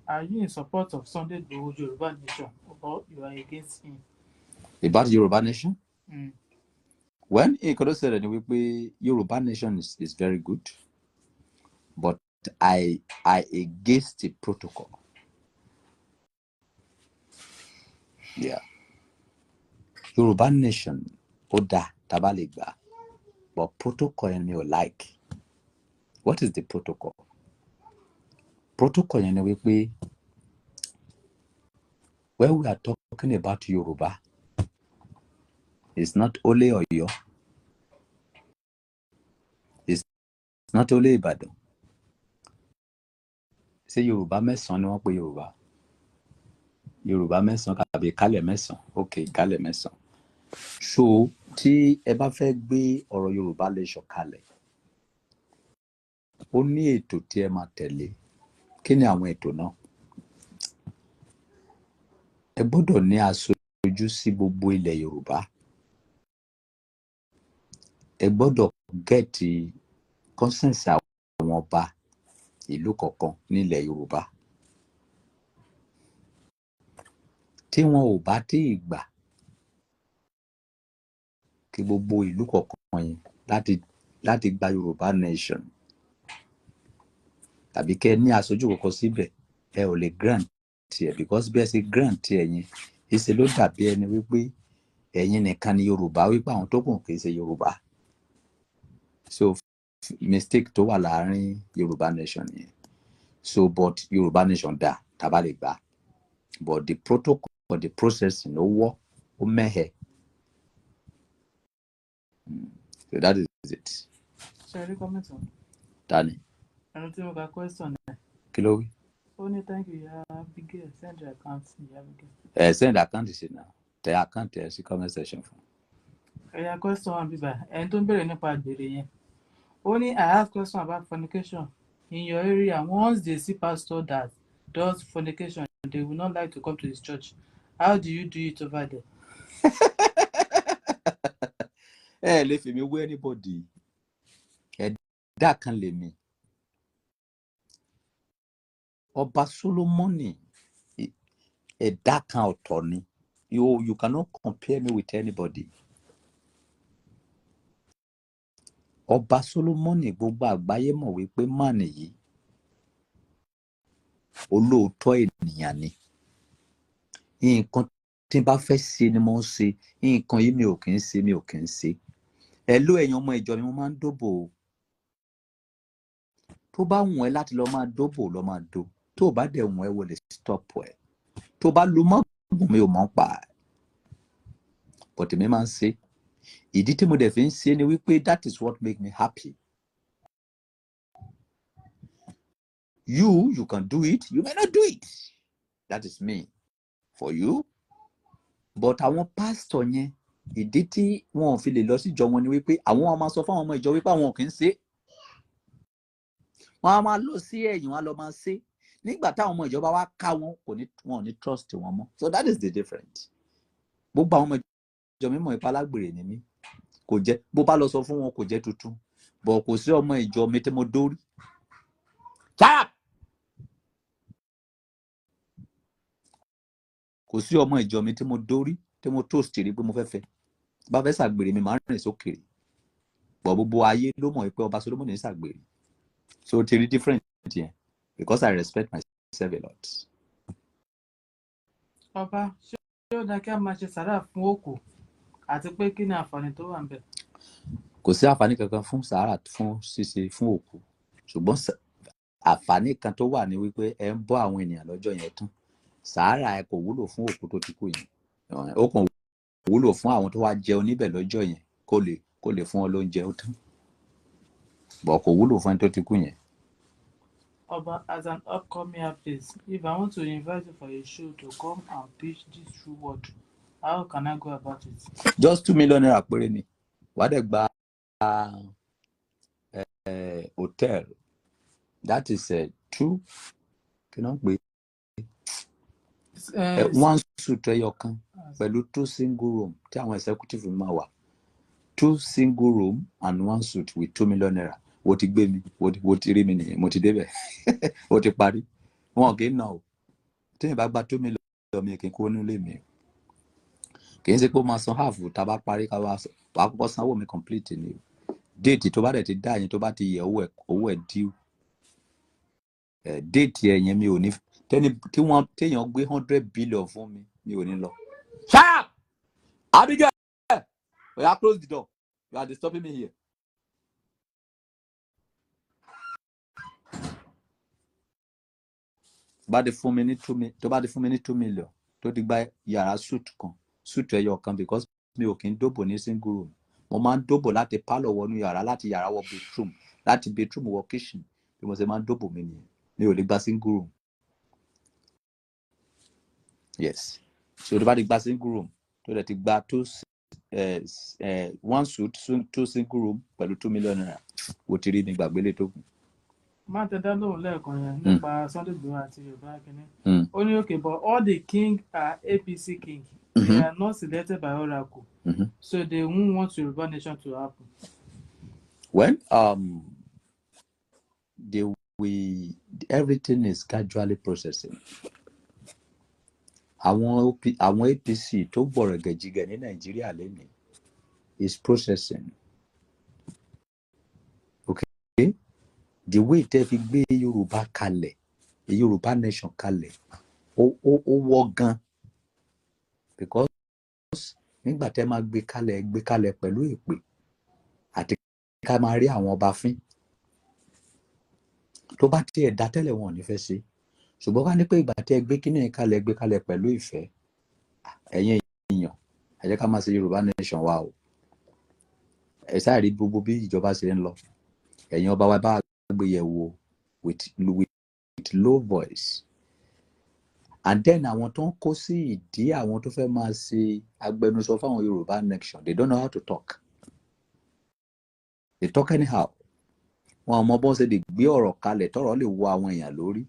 are you in support of Sunday Igboho Yoruba Nation or you are against him? About Yoruba Nation? Mm. When Ikodo said anyway, Yoruba Nation is very good, but I against the protocol. Yeah. Yoruba Nation, Oda Tabaligba, but protocol and me like. What is the protocol? Protocol anyway, when we are talking about Yoruba, it's not only Oyo, it's not only Ibadan. Say Yoruba mẹ́sàn-án ni wọ́n pe Yoruba. Yoruba mẹ́sàn-án kàbí Ìkálẹ̀ mẹ́sàn-án. Okay, Ìkálẹ̀ mẹ́sàn-án. So tí ẹ bá fẹ́ gbé ọ̀rọ̀ Yorùbá Nation kalẹ̀, ó ní ètò tí ẹ máa tẹ̀lé. Kí ni àwọn ètò náà? Ẹ gbọ́dọ̀ ní aṣojú sí gbogbo ilẹ̀ Yorùbá. Ẹ gbọ́dọ̀ gẹ́ẹ̀tì consent àwọn ọba ìlú kọ̀ọ̀kan nílẹ̀ Yorùbá. Tí wọn ò bá tí ì gbà kí gbogbo ìlú kọ̀ọ̀kan yẹn láti gba Yorùbá Nation tàbí kẹ́ ẹ ní aṣojú kọ̀ọ̀kan síbẹ̀ ẹ ò lè grant tiẹ̀ because bí ẹ ṣe grant tiẹ̀ yẹn ìṣe ló dàbí ẹni wípé ẹ̀yin nìkan ni Yorùbá wípé àwọn tó kù kì í ṣe Yorùbá. So mistake tó wà láàárín Yorùbá Nation yẹn. So but Yorùbá Nation dà tàbá lè gbà but the protocol for the processing ó wọ́ ó mẹ́hẹ̀. So that is it. ṣe rí comment on. Dani. ẹnu tí mo ka question ẹ̀. Kí ló wí? ó ní thank you ya Abigail send your account ya Abigail. Send account sí náà tẹ account ẹ sí comment section fún. ẹ̀yà question one bíbá ẹni tó ń béèrè nípa àgbèrè yẹn. ó ní I have question about fornication in your area. Once they see pastor that does fornication they will not like to come to his church. How do you do it over there? Ẹ lè fi mi wé anybody. Ẹ̀dá kan lè mi. Ọba Solomoni ẹ̀dá kan ọ̀tọ̀ ni. You cannot compare me with anybody. Ọba Solomoni gbogbo àgbáyé mọ̀ wípé man yìí olóòótọ́ ènìyàn ni. Nǹkan tí n bá fẹ́ ṣe ni mo ń ṣe. Nǹkan yìí mi ò kì í ṣe. Hello ẹ̀yin ọmọ ìjọ mi, mo máa ń dóbò o. Tó bá wùn ẹ́ láti lọ máa dóbò lọ máa dó. Tó bá dẹ̀ wùn ẹ́ wo lè stop ẹ̀. Tó bá lo mọ́gùn mi ò mọ̀ ń pa ẹ̀. But èmi máa ń ṣe. Ìdí tí mo dẹ̀ fi ń ṣe ni wípé that is what make me happy. You can do it, you may not do it. That is me. For you. But àwọn pastor yẹn, ìdí tí wọn ò fi lè lọ sí ìjọ wọn ni wípé àwọn máa sọ fún àwọn ọmọ ìjọ wípé àwọn kì í ṣe. Wọ́n á máa lọ sí ẹ̀yìn, wọ́n á lọ máa ṣe. Nígbà táwọn ọmọ ìjọba wá ká wọn, wọn ò ní trust wọn mọ́. So that is the difference. Gbogbo àwọn ọmọ ìjọ mímọ̀ ìpa alágbèrè ni mí. Kò jẹ́ bó bá lọ sọ fún wọn kò jẹ́ tuntun. But kò sí ọmọ ìjọ mi tí mo dórí. Chap! Kò sí ọmọ ìjọ mi tí mo dórí tí mo toast rí pé mo fẹ́ fẹ́. Bá fẹ́ ṣàgbèrè mi máa ń rìn sókèrè. But gbogbo ayé ló mọ̀ pé Ọba Solomoni ń ṣàgbèrè. So it's really different here because I respect myself a lot. Ọba, ṣé ó dáa kí a máa ṣe sàrà fún òkú àti pé kí ni àǹfààní tó wà ń bẹ̀? Kò sí àǹfààní kankan fún sàrà fún ṣíṣe fún òkú. Ṣùgbọ́n àǹfààní kan tó wà ní wípé ẹ ń bọ́ àwọn ènìyàn lọ́jọ́ yẹn tán. Sàárà ẹ kò wúlò fún òkú tó ti kú yẹn. Ó kàn wúlò fún àwọn tó wá jẹun níbẹ̀ lọ́jọ́ yẹn kó lè fún ọ lóúnjẹ ó tán. Bọ̀ kò wúlò fún ẹni tó ti kú yẹn. Oba, as an upcoming artist, if I want to invite you for a show to come and pitch this true word, how can I go about it? Just 2 million naira péré ni. Wàá dẹ̀ gba hotel. That is 2. Kí ló ń pè é? 1 suite ẹyọ kan pẹ̀lú 2 single room tí àwọn executive máa wà. 2 single room and 1 suite with 2 million naira. Wo ti gbé mi, wo ti rí mi nìyẹn, mo ti débẹ̀. Ó ti parí. Wọn kì í ná o. Tí èèyàn bá gba 2 million mi kì í kó nílé mi. Kì í ṣe pé ó máa san half tá a bá parí ká wá kọ́kọ́ sanwó mi complete ni. Déètì tó bá dẹ̀ ti dá yẹn tó bá ti yẹ owó ẹ̀ due. Déètì ẹ̀ yẹn mi ò ní téèyàn gbé 100 billion fún mi ò ní lọ. Sharp! Abigail! Oya, close the door. You are disturbing me here. Tó bá ti fún mi ní 2 million tó ti gba yàrá suit ẹyọ kan because mi ò kí ń dóbò ní single room. Mo máa ń dóbò láti pálọ̀ wọnú yàrá, láti yàrá wọ bedroom, láti bedroom wọ kitchen. Bí mo ṣe máa ń dóbò mi nìyẹn. Mi ò lè gba single room. Yes. So tó bá ti gba single room tó dẹ̀ ti gba 1 suite 2 single room pẹ̀lú 2 million naira. Wo ti rí mi gbàgbélé tó kù. Má tẹ dá lóhùn lẹ́ẹ̀kan yẹn nípa Sunday Igboho àti Yorùbá kìíní. Ó ní okay, but all the king are APC king. They are not selected by Oracle. So they won't want Yoruba nation to happen. When everything is gradually processing. Àwọn APC tó gbọ̀rọ̀ gẹ̀jigẹ̀ ní Nàìjíríà lẹ́nìí is processing. Okay? The way tẹ́ fi gbé Yorùbá kalẹ̀, Yorùbá nation kalẹ̀, ó wọ́ gan. Because nígbà tẹ́ máa gbé kalẹ̀ pẹ̀lú èpè àti ká máa rí àwọn ọba fín. Tó bá tiẹ̀ dá tẹ́lẹ̀ wọn ò ní fẹ́ ṣe. Ṣùgbọ́n ká ní pé ìgbà tí ẹ gbé kíní gbé kalẹ̀ pẹ̀lú ìfẹ́, ẹ̀yin èèyàn, ẹ jẹ́ ká máa ṣe Yorùbá nation wa o. Ẹ sáà rí gbogbo bí ìjọba ṣe ń lọ. Ẹ̀yin ọba wa bá gbé yẹ̀ wò with low voice. And then àwọn tó ń kó sí ìdí àwọn tó fẹ́ máa ṣe agbẹnusọ fáwọn Yorùbá nation, they don't know how to talk. They talk anyhow. Wọn ò mọ bọ́n ṣe lè gbé ọ̀rọ̀ kalẹ̀ tọ́rọ̀ lè wọ àwọn èèyàn lórí.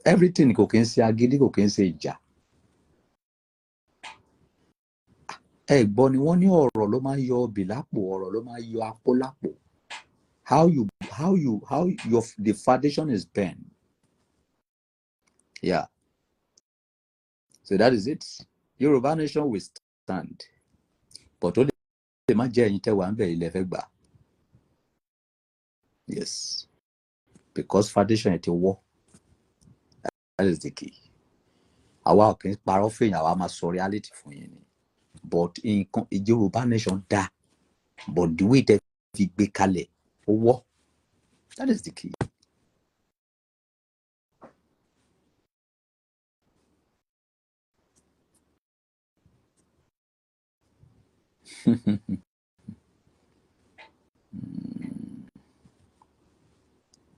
Everything kò kí ń ṣe agídí, kò kí ń ṣe ìjà. Ẹ gbọ́ ni wọ́n ní ọ̀rọ̀ ló máa ń yọ obì lápò, ọ̀rọ̀ ló máa ń yọ apó lápò. how the foundation is bent. Yeah. So that is it. Yoruba nation will stand. But only the majority one very level. Yes. Because foundation is a war. That is the key. Àwa ò kì í parọ́ fèèyàn, àwa máa sọ reality fún yín ni. But nǹkan Yorùbá nation dá. But the way that fi gbé kalẹ̀ ó wọ́. That is the key.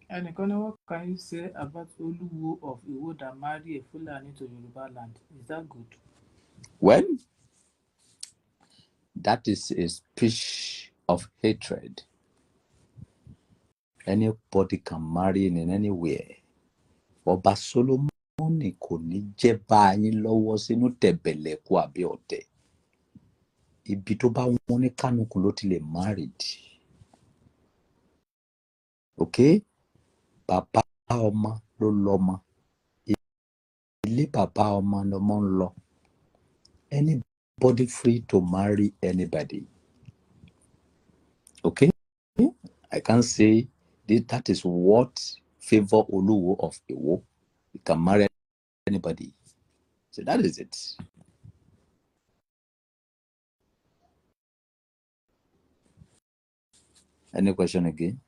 Ẹnìkan ní, what can you say about Olúwo of Iwo that marry a Fulani to Yoruba land? Is that good? Well, that is a speech of hatred. Anybody can marry in anywhere. Ọba Solomoni kò ní jẹ́ bá yín lọ́wọ́ sínú tẹ̀bẹ̀lẹ̀kù àbí ọ̀tẹ̀. Ibi tó bá wọ́n ní kánukù ló ti lè married. Okay? Bàbá ọmọ ló lọ́mọ. Ilé bàbá ọmọ lọmọ ń lọ. Anybody free to marry anybody. Okay? I can't say that is what favor Oluwo of Iwo. You can marry anybody. So that is it. Any question again?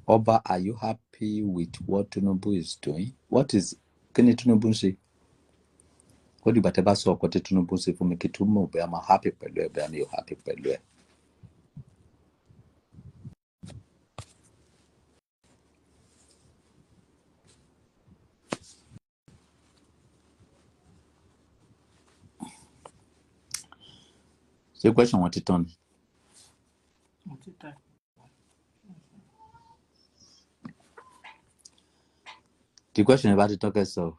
Oba, are you happy with what Tinubu is doing? What is Kini Tinubu say? What do you bá sọ ọkọ tí Tinubu ṣe fún mi kí Tinubu bẹ́ẹ̀ máa happy pẹ̀lú ẹ̀ bẹ́ẹ̀ mi ò happy pẹ̀lú ẹ̀. Ṣé question wọn ti tán ni? The question about the talk sọ.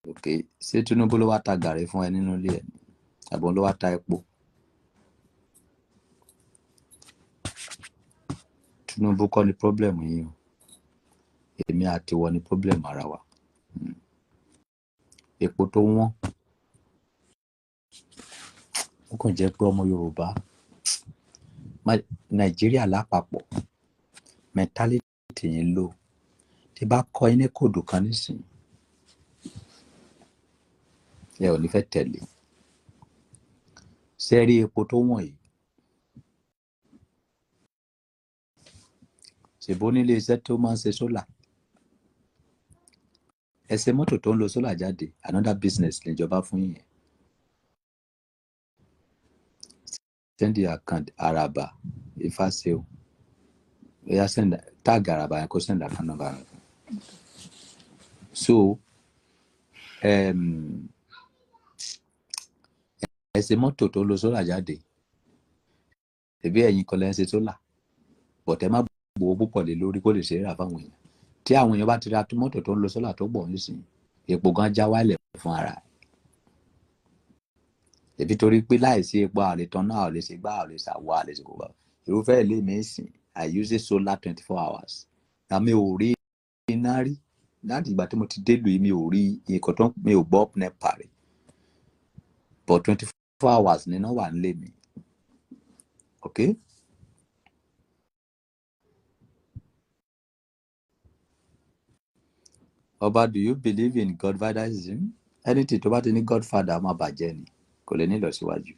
Okay, ṣé Tinubu ló wá ta gàrí fún ẹ nínú ilé ẹ ni? Àbọ̀ ló wá ta epo? Tinubu kọ́ ni problem yìí o. Èmi àti wọ́n ni problem ara wa. Epo tó wọ́n. Ó kàn jẹ́ pé ọmọ Yorùbá Nàìjíríà lápapọ̀ mentality yẹn lò. Tí bá kọ́ iné kòdù kan nísìnyí, ẹ ò ní fẹ́ tẹ̀lé. Ṣé rí epo tó wọ́n yìí? Ṣèbó nílé iṣẹ́ tó máa ń ṣe sólà. Ẹsẹ̀ mọ́tò tó ń lo sólà jáde, another business níjọba fún yìnyín. Send your account Araba Ifaseo. Yeah, send tag Araba and send account number. So, ẹsẹ̀ mọ́tò tó ń lo sólà jáde. Ẹbí ẹ̀yin kọ́ lẹ́ ń ṣe sólà. But ẹ má gbowó púpọ̀ lé lórí kó lè ṣe é rà fáwọn èèyàn. Tí àwọn èèyàn bá ti ra mọ́tò tó ń lo sólà tó pọ̀ nísìnyí, epo gan já wálẹ̀ fún ara. Èbí torí pé láìsí epo àlè tán náà ò lè ṣe gbá ò lè ṣàwọ̀ àlè ṣe gbogbo. Irúfẹ́ ilé mi sìn, I use solar 24 hours. Àmì ò rí iná rí. Láti ìgbà tí mo ti délùú yìí mi ò rí nǹkan tó mi ò gbọ́ NEPA rẹ̀. But 24 hours nínú wà nílé mi. Okay? Oba, do you believe in Godfatherism? Anything tó bá ti ní Godfather máa bàjẹ́ ni. Kò lè ní ìlọsíwájú.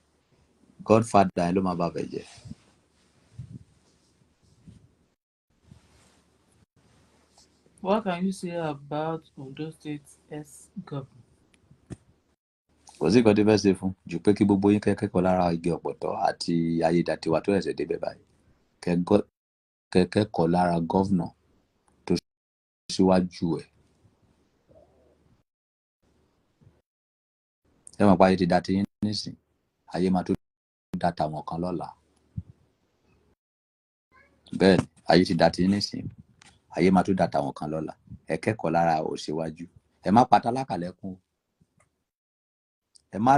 Godfather ẹ ló máa bá bàjẹ́. What can you say about Ondo State's governor? Kò sí nǹkan tí fẹ́ ṣe fún jù pé kí gbogbo yín kẹ́kọ̀ọ́ lára igi ọ̀pọ̀tọ́ àti ayédàtiwa tó ẹ̀sẹ̀ débẹ̀ báyìí. Kẹ́kọ̀ọ́ lára gọ́vnà tó síwájú ẹ̀. ẹ mọ̀ pé ayé ti dá ti yín nísìn, ayé máa tó dá tàwọn kan lọ́la. Bẹ́ẹ̀ ni ayé ti dá ti yín nísìn, ayé máa tó dá tàwọn kan lọ́la. Ẹ kẹ́kọ̀ọ́ lára òṣèwájú, ẹ má pa tálákà lẹ́kún, ẹ má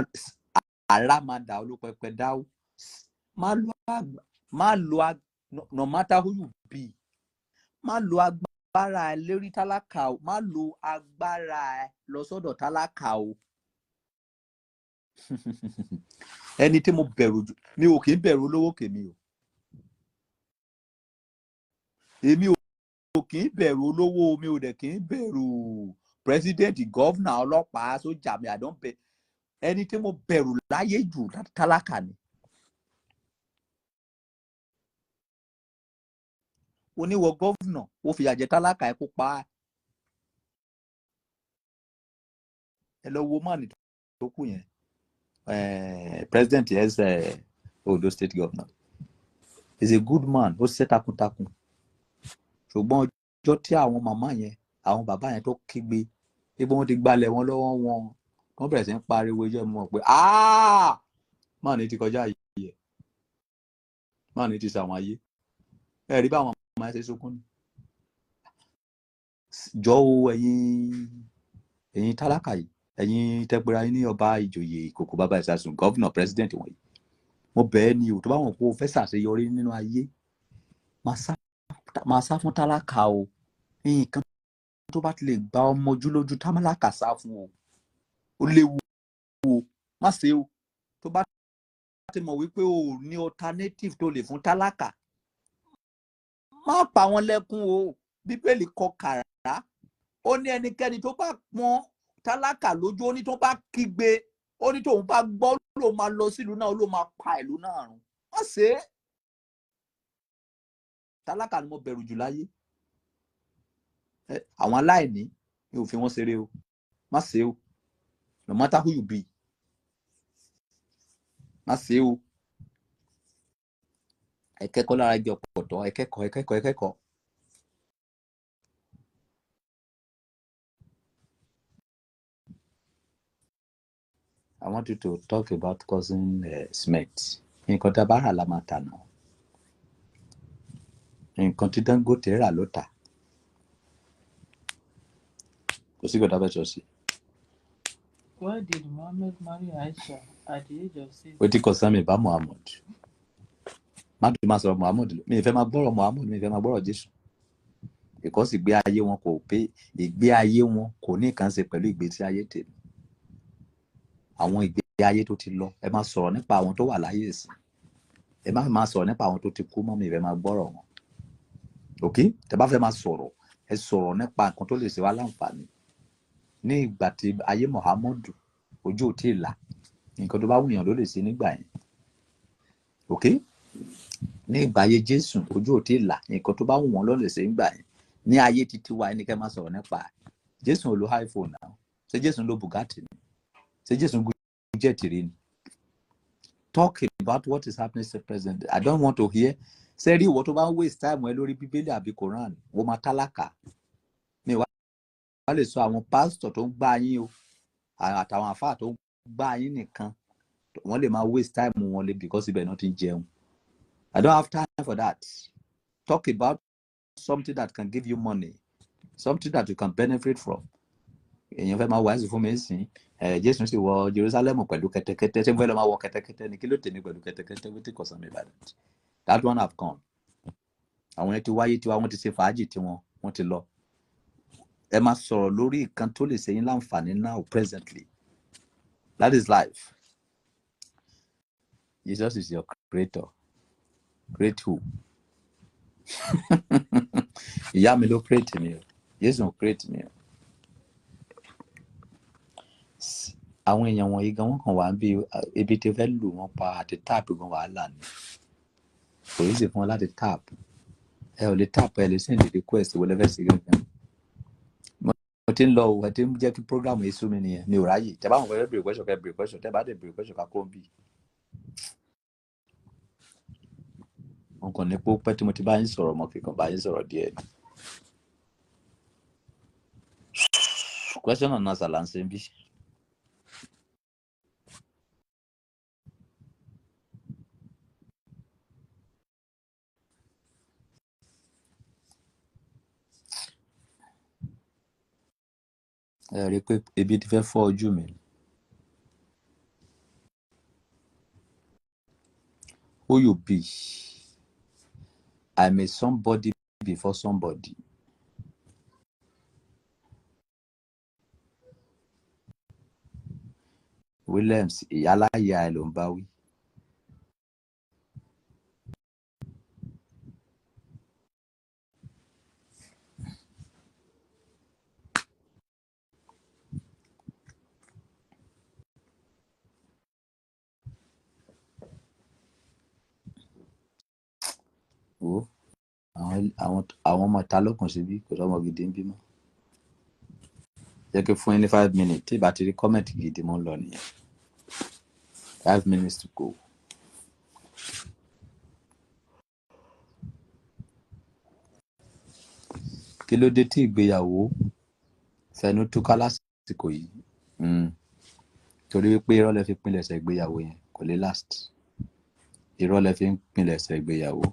ara máa dà olúpẹpẹ dáwó, má lo no matter who you be, má lo agbára ẹ lérí tálákà o, má lo agbára ẹ lọ sọ́dọ̀ tálákà o. Ẹni tí mo bẹ̀rù jù, mi ò kì í bẹ̀rù olówó kèmi o, èmi ò kì í bẹ̀rù olówó, mi ò dẹ̀ kì í bẹ̀rù president, governor, ọlọ́pàá, sójà, mi àdán bẹ. Ẹni tí mo bẹ̀rù láyé jù tálákà ni. Oníwọ governor, ó fìyà jẹ tálákà ẹ kó pa á. Ẹ lọ wo mọ́ọ̀nì tó kù yẹn, president yes, Ondo state governor is a good man, ó ṣiṣẹ́ takuntakun. Ṣùgbọ́n ọjọ́ tí àwọn màmá yẹn, àwọn bàbá yẹn tó kígbe pé wọ́n ti gbalẹ̀ wọn lọ́wọ́ wọn, wọ́n bẹ̀rẹ̀ sí ń pariwo ẹjọ́ mọ̀ pé mọ́ọ̀nì ti kọjá ayé ẹ̀, mọ́ọ̀nì ti sàwọn ayé. Ẹ rí báwọn ọmọ ẹ ṣe sunkún ni. Jọ o ẹ̀yin tálákà yìí, ẹ̀yin tẹpẹ́ra yín ní ọba ìjòyè ìkòkò bàbá ìsàsùn, gọ́vnà, president wọ̀nyí, mo bẹ̀ ẹ́ ni o, tó bá wọn kó o fẹ́ ṣàṣeyọrí nínú ayé, máa sá fún tálákà o. Nǹkan tó bá ti lè gba ọmọ ojú lójú tálákà sá fún o, ó léwu o, má ṣe o. Tó bá ti mọ̀ wípé o ní alternative tó lè fún tálákà, má pa wọn lẹ́kún o. Bíbélì kọ kàrá, ó ní ẹnikẹ́ni tó bá pọ́n tálákà lójú, ó ní tó bá kígbe, ó ní tóun bá gbọ́ ló máa lọ sílùú náà, ló máa pa ìlú náà run. Má ṣe é. Tálákà ni mo bẹ̀rù jù láyé. Àwọn aláìní mi ò fi wọ́n ṣeré o, má ṣe o, no matter who you be, má ṣe o. Ẹ kẹ́kọ̀ọ́ lára igi ọ̀pọ̀tọ́, ẹ kẹ́kọ̀ọ́. I want you to talk about cousin Smith. Nǹkan tí a bá rà la máa tà náà. Nǹkan tí Dangote rà ló tà. Kò sí gbọ́dọ̀ bẹ́ẹ̀ sọ sí. Why did Muhammad marry Aisha at the age of 6? Wetin concern me bá Muhammad? Má tún máa sọ̀rọ̀ Muhammad. Mi ì fẹ́ máa gbọ́rọ̀ Muhammad, mi ì fẹ́ máa gbọ́rọ̀ Jésù. Because ìgbé ayé wọn kò ní nǹkan ṣe pẹ̀lú ìgbésí ayé tèmi. Àwọn ìgbé ayé tó ti lọ, ẹ máa sọ̀rọ̀ nípa àwọn tó wà láyé ìsìn. Ẹ má máa sọ̀rọ̀ nípa àwọn tó ti kú mọ́, mi ì fẹ́ máa gbọ́rọ̀ wọn. Ok? Tẹ́ bá fẹ́ máa sọ̀rọ̀, ẹ sọ̀rọ̀ nípa nǹkan tó lè ṣe wá láǹfààní. Ní ìgbà tí ayé Muhammadu, ojú ò tí ì là, nǹkan tó bá wùyàn ló lè ṣe nígbà yẹn. Ok? Ní ìgbà ayé Jésù, ojú ò tí ì là, nǹkan tó bá wù wọ́n ló lè ṣe nígbà yẹn. Ní ayé títí wa ẹni kẹ́ máa sọ̀rọ̀ nípa Jésù ò lo iPhone náà, ṣé Jésù lo Bugatti ni, ṣé Jésù gun jet rí ni. Talk about what is happening to the president. I don't want to hear. Ṣé rí ìwọ tó bá ń waste time ẹ lórí Bíbélì àbí Quran, wọ́n máa tálákà. Mi wá lè sọ àwọn pásítọ̀ tó ń gbá yín o, àtàwọn àfáà tó ń gbá yín nìkan, wọ́n lè máa waste time wọn lé because ibẹ̀ náà ti ń jẹun. I don't have time for that. Talk about something that can give you money, something that you can benefit from. Èèyàn fẹ́ máa wàásù fún mi sìn, Jésù sì wọ Jerusalem pẹ̀lú kẹ́tẹ́kẹ́tẹ́, ṣé mo fẹ́ lọ máa wọ kẹ́tẹ́kẹ́tẹ́ ni, kí ló tèmi pẹ̀lú kẹ́tẹ́kẹ́tẹ́, wetin concern me about that? That one have gone. Àwọn yẹn ti wáyé tiwa, wọ́n ti ṣe fàájì tiwọn, wọ́n ti lọ. Ẹ máa sọ̀rọ̀ lórí nǹkan tó lè ṣe yín láǹfààní now presently. That is life. Jesus is your creator. Create who? Ìyá mi ló create mi o, Jésù ò create mi o. Àwọn èèyàn wọ̀nyí gan wọ́n kàn wá bí ibi tí fẹ́ lù wọ́n pa àti táàpù gan wàhálà ni. Kò yí sì fún wọn láti táàpù. Ẹ ò lè táàpù, ẹ lè send request wọlé fẹ́ sí gangan. Mo ti ń lọ òwò, ẹ ti ń jẹ́ kí program yìí sú mi nìyẹn, mi ò ráyè. Tẹ́ bá wọn fẹ́ bèrè question, kẹ́ bèrè question, tẹ́ bá dé bèrè question ká kó ń bì. Wọn kàn ní pé ó pẹ́ tí mo ti bá yín sọ̀rọ̀, mo kíkan bá yín sọ̀rọ̀ díẹ̀ ni. Question and answer là ń ṣe ń bí. ẹ rí i pé ebi ti fẹ́ fọ́ ojú mi. Who you be? I'm a somebody before somebody. Williams, ìyáláyà ẹ ló ń bá wí. Wo àwọn ọmọ ta lókun síbí kò sọmọ gidi ń bímọ. Jẹ́ kí fún yín ní 5 minutes tí ìbá ti rí kọ́mẹ̀ntì gidi mo ń lọ nìyẹn. 5 minutes to go. Kí ló dé tí ìgbéyàwó fẹnu túká lásìkò yìí? Torí wípé irọ́ lẹ fi pinlẹ̀ṣẹ̀ ìgbéyàwó yẹn kò lè last. Irọ́ lẹ fi ń pinlẹ̀ṣẹ̀ ìgbéyàwó.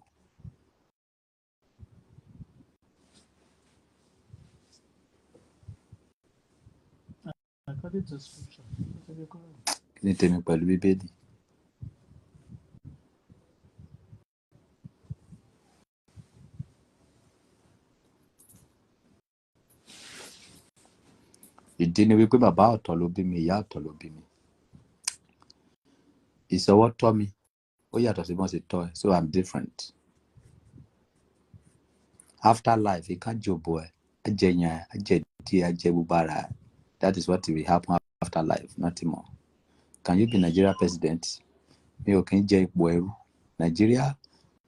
According to scripture. Kí ni tèmi pẹ̀lú bíbélì? Ìdí ni wípé bàbá ọ̀tọ̀ ló bí mi, ìyá ọ̀tọ̀ ló bí mi. Ìṣọwọ́ tọ́ mi ó yàtọ̀ sí bọ́n ṣe tọ́ ẹ, so I'm different. After life ìka jòbó ẹ ajẹyàn ẹ ajẹdí ẹ ajẹ gbogbo ara ẹ. That is what will happen after life, nothing more. Can you be Nigeria president? Mi ò kí ń jẹ ipò ẹrú. Nigeria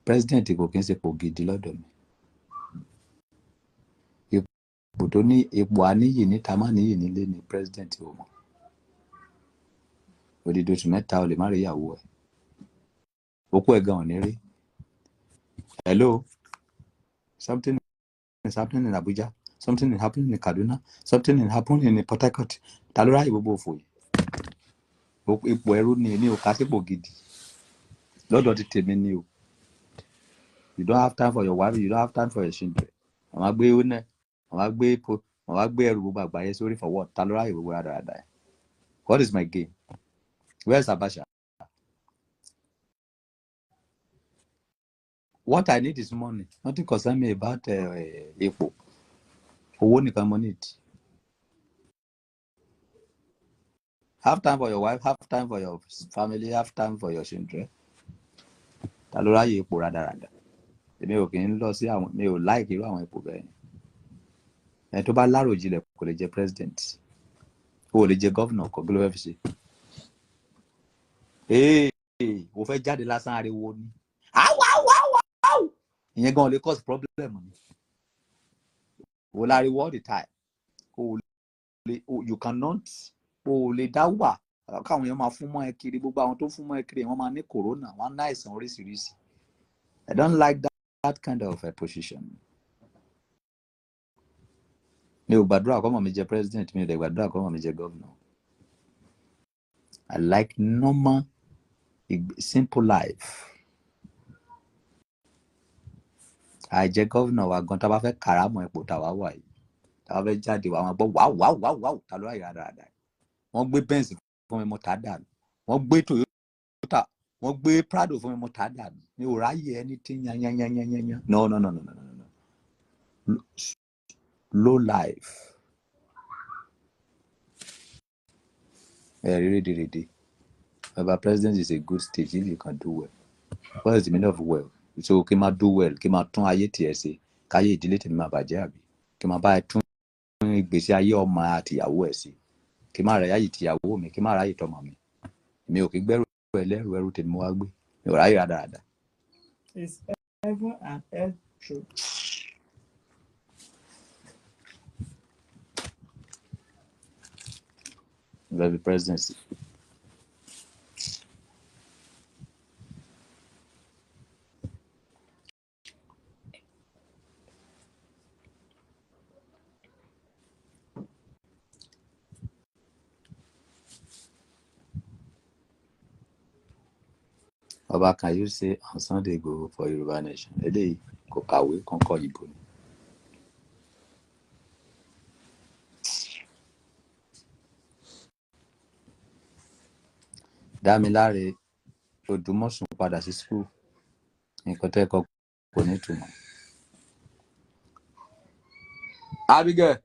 president kò kí ń ṣe ipò gidi lọ́dọ̀ mi. Ipò tó ní ipò àníyì níta má níyì nílé ni president ò mọ̀. Odidi oṣù mẹ́ta o lè má rí ìyàwó ẹ̀. Okú ẹ̀ gan ò ní rí. Hello? Something is happening in Abuja. Something is happening in Kaduna. Something is happening in Port Harcourt. Ta ló ráyè gbogbo òfò yìí? Ipò ẹrú ni èmi ò ká sípò gidi. Lọ́dọ̀ ti tèmi ni o. You don't have time for your wife, you don't have time for your children. Àwọn agbé oní àwọn agbé ẹrù gbogbo àgbáyé sórí for what? Ta ló ráyè gbogbo rádaràdà ẹ̀? What is my game? Where's Abacha? What I need is money. Nothing concern me about epo. Owó nìkan mo need. Have time for your wife, have time for your family, have time for your children. Ta ló ráyè epo rádaràdà? Èmi ò kì í lọ sí àwọn, mi ò like irú àwọn epo bẹ́ẹ̀. Ẹni tó bá láròjinlẹ̀ kò lè jẹ president. O lè jẹ governor kò gbé ló fẹ́ fi ṣe. O fẹ́ jáde lásán ariwo ni. Ìyẹn gan lè cause problem ni. O láriwo all the time. You cannot. O lè dá wà. Káwọn èèyàn máa fún mọ́ ẹ kiri, gbogbo àwọn tó fún mọ́ ẹ kiri wọ́n máa ní corona, wọ́n á ná àìsàn oríṣiríṣi. I don't like that kind of position. Mi ò gbàdúrà kọ́mọ mi jẹ president, mi ò dẹ̀ gbàdúrà kọ́mọ mi jẹ governor. I like normal, simple life. Àìjẹ governor wa gan tá bá fẹ́ kàrámọ̀ ipò tàwa wà yìí. Tá bá fẹ́ jáde wà máa gbọ́ wáù ta ló ráyè dáadáa. Wọ́n gbé Benz fún mi mo tà dànù. Wọ́n gbé Toyota, wọ́n gbé Prado fún mi mo tà dànù. Mi ò ráyè anything yan. No. Low life. Rédèrèdè. Our president is a good stage if you can do well. What is the meaning of well? So kí n máa do well, kí n máa tún ayé tiẹ̀ ṣe, káyé ìdílé tèmi máa bàjẹ́ àbí? Kí n máa bá ẹ tún ìgbésí ayé ọmọ àti ìyàwó ẹ̀ ṣe. Kí n máa ráyè tìyàwó mi, kí n máa ráyè tọmọ mi. Mi ò kí gbẹ́rù ẹlẹ́rù tèmi wá gbé. Mi ò ráyè rádaràdà. It's heaven and earth true. Very presidency. Ọba can you say on Sunday go for Yoruba Nation? Eléyìí kò kàwé kan kọ ìbò ni. Dámiláre Odùmọ̀sùn padà sí school. Nǹkan tẹ́ kọ́ kò ní ìtumọ̀. Abigail.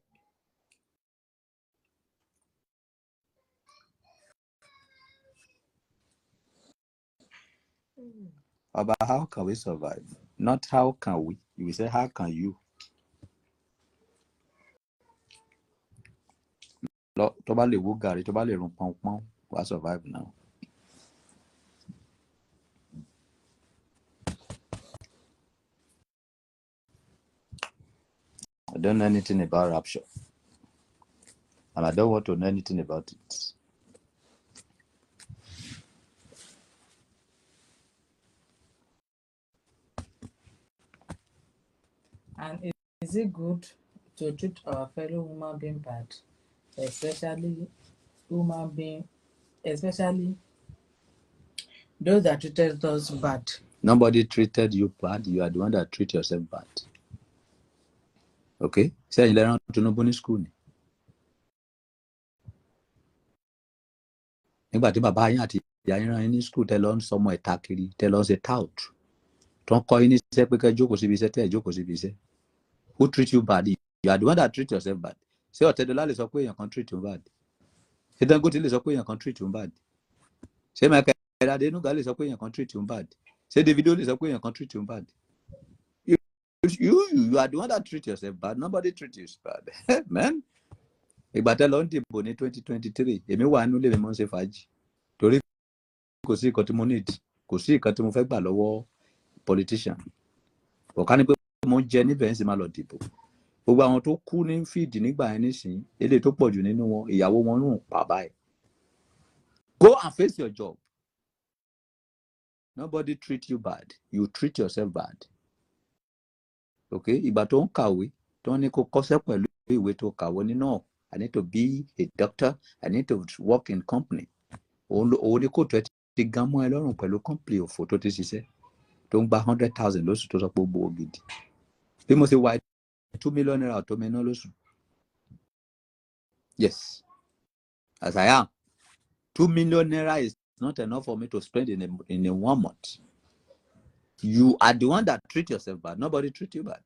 About how can we survive? Not how can we. You will say how can you? Tó bá lè wú gàrí, tó bá lè rún pọ́npọ́n, wá survive now. I don't know anything about rapture. And I don't want to know anything about it. And is it good to treat our fellow human being bad, especially those that treated us bad? Nobody treated you bad. You are the one that treat yourself bad. Okay? Say you learn Tinubu ní school ni. Nígbà tí bàbá yín àti ìyá yín rán yín ní school tẹ́ lọ ń sọmọ ìta kiri, tẹ́ lọ ń ṣe tout. Tó ń kọ́ yín ní iṣẹ́ pé kẹ́ jókòó síbi iṣẹ́, tẹ́ ẹ̀ jókòó síbi iṣẹ́. Who treat you bad? You are the one that treat yourself bad. Ṣé Ọ̀tẹ́dọ́lá lè sọ pé èèyàn kan treat you bad? Ṣé Dangote lè sọ pé èèyàn kan treat you bad? Ṣé Michael Adenuga lè sọ pé èèyàn kan treat you bad? Ṣé Davido lè sọ pé èèyàn kan treat you bad? You are the one that treat yourself bad. Nobody treat you bad. Man. Ìgbà tẹ́ lọ ń dìbò ní 2023, èmi wà nínú ilé mi mọ́ ń ṣe fàájì. Torí kò sí nǹkan tí mo need. Kò sí nǹkan tí mo fẹ́ gbà lọ́wọ́ politician. Ọ̀ká ni pé mo ń jẹ níbẹ̀ ń sì máa lọ dìbò. Gbogbo àwọn tó kú ní fíìdì nígbà yẹn nísìnyí, eléyìí tó pọ̀ jù nínú wọn, ìyàwó wọn ń pa báyìí. Go and face your job. Nobody treat you bad. You treat yourself bad. Okay? Ìgbà tó ń kàwé, tó ní kó kọ́ṣẹ́ pẹ̀lú ìwé tó kàwé ní náà. I need to be a doctor. I need to work in company. Òun ni kò tó ti gan mọ́ ẹ lọ́rùn pẹ̀lú company òfò tó ti ṣiṣẹ́. Tó ń gba 100,000 lóṣù tó sọ pé ó gbowó gidi. Bí mo ṣe wá 2 million naira tó mi ná lóṣù. Yes. As I am. 2 million naira is not enough for me to spend in a 1 month. You are the one that treat yourself bad. Nobody treat you bad.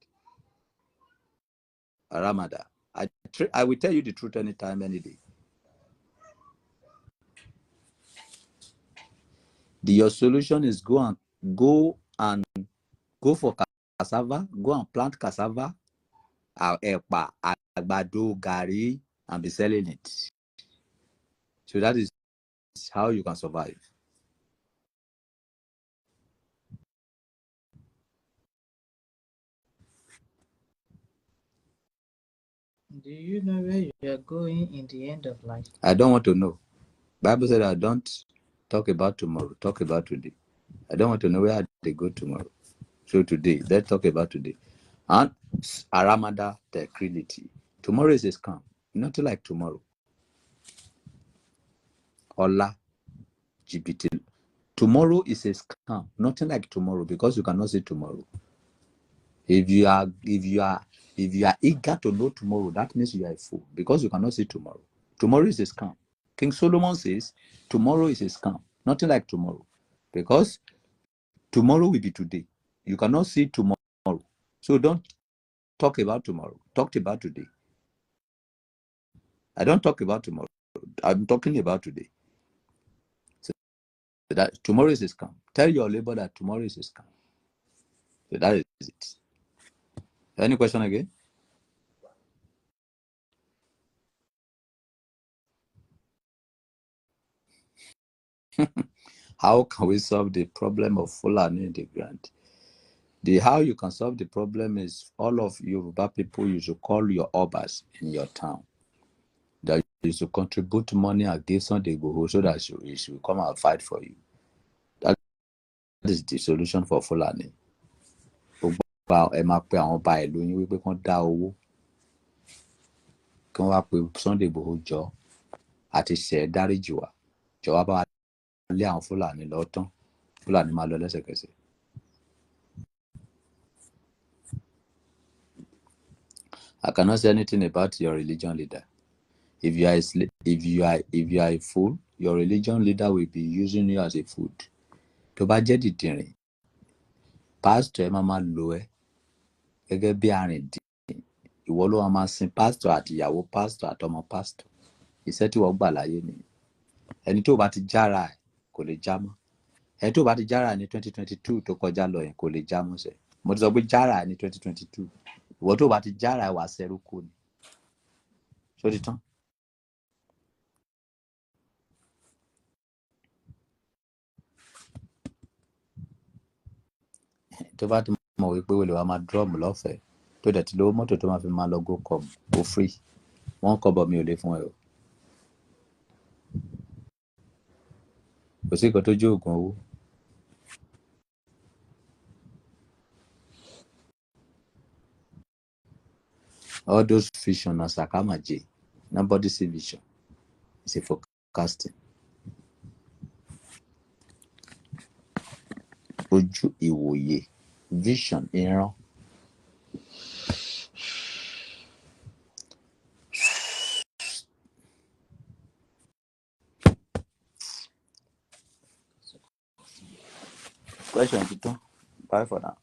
Aramada. I will tell you the truth anytime, any day. Your solution is go for cassava, go and plant cassava, epa, àgbàdo, gari, and be selling it. So that is how you can survive. Do you know where you are going in the end of life? I don't want to know. Bible said I don't talk about tomorrow, talk about today. I don't want to know where they go tomorrow. So today, let's talk about today. And Aramada tranquility. Tomorrow is a scam. Nothing like tomorrow. Ola GPT. Tomorrow is a scam. Nothing like tomorrow because you cannot see tomorrow. If you are eager to know tomorrow, that means you are a fool because you cannot see tomorrow. Tomorrow is a scam. King Solomon says tomorrow is a scam. Nothing like tomorrow because tomorrow will be today. You cannot see tomorrow. So don't talk about tomorrow. Talk about today. I don't talk about tomorrow. I'm talking about today. So that tomorrow is a scam. Tell your labor that tomorrow is a scam. So that is it. Any question again? How can we solve the problem of Fulani in the ground? How you can solve the problem is all of Yoruba people, you should call your obas in your town. That you should contribute money and give Sunday go so that he should come and fight for you. That is the solution for Fulani. Ẹ máa pe àwọn ọba ìlú yín wípé kán dá owó kí wọ́n wá pe Sunday Igboho jọ àti ṣẹ̀ dáríjì wá jọ wá bá wa lé àwọn Fúlàní lọ tán Fúlàní máa lọ lẹ́sẹ̀kẹsẹ̀. I cannot say anything about your religion leader. If you are a fool, your religion leader will be using you as a food. Tó bá jẹ́ dìdìrìn, pastor ẹ máa lò ẹ́ gẹ́gẹ́ bí arìndìn. Ìwọ ló máa sin pastor àti ìyàwó pastor àtọmọ pastor. Iṣẹ́ tí wọ́n gbà láyé nìyẹn. Ẹni tó bá ti jára ẹ̀ kò lè já mọ́. Ẹni tó bá ti jára ẹ̀ ní 2022 tó kọjá lọ yẹn kò lè já mọ́ sẹ́. Mo ti sọ pé jára ẹ̀ ní 2022. Ìwọ tó bá ti jára ẹ̀ wà sẹ́rú kù ni. Ṣó ti tán? Tó bá ti mọ̀ wípé wọlé wa máa drum lọ́fẹ̀ẹ́ tó dẹ̀ ti lówó mọ́tò tó máa fi máa lọ go com go free. Wọ́n kọ́bọ̀ mi ò lè fún ẹ o. Kò sí nǹkan tó jẹ́ oògùn owó. All those vision na sakamaje. Nobody see vision. It's a forecasting. Ojú ìwòye vision ìran. Question ti tán. Bye for now.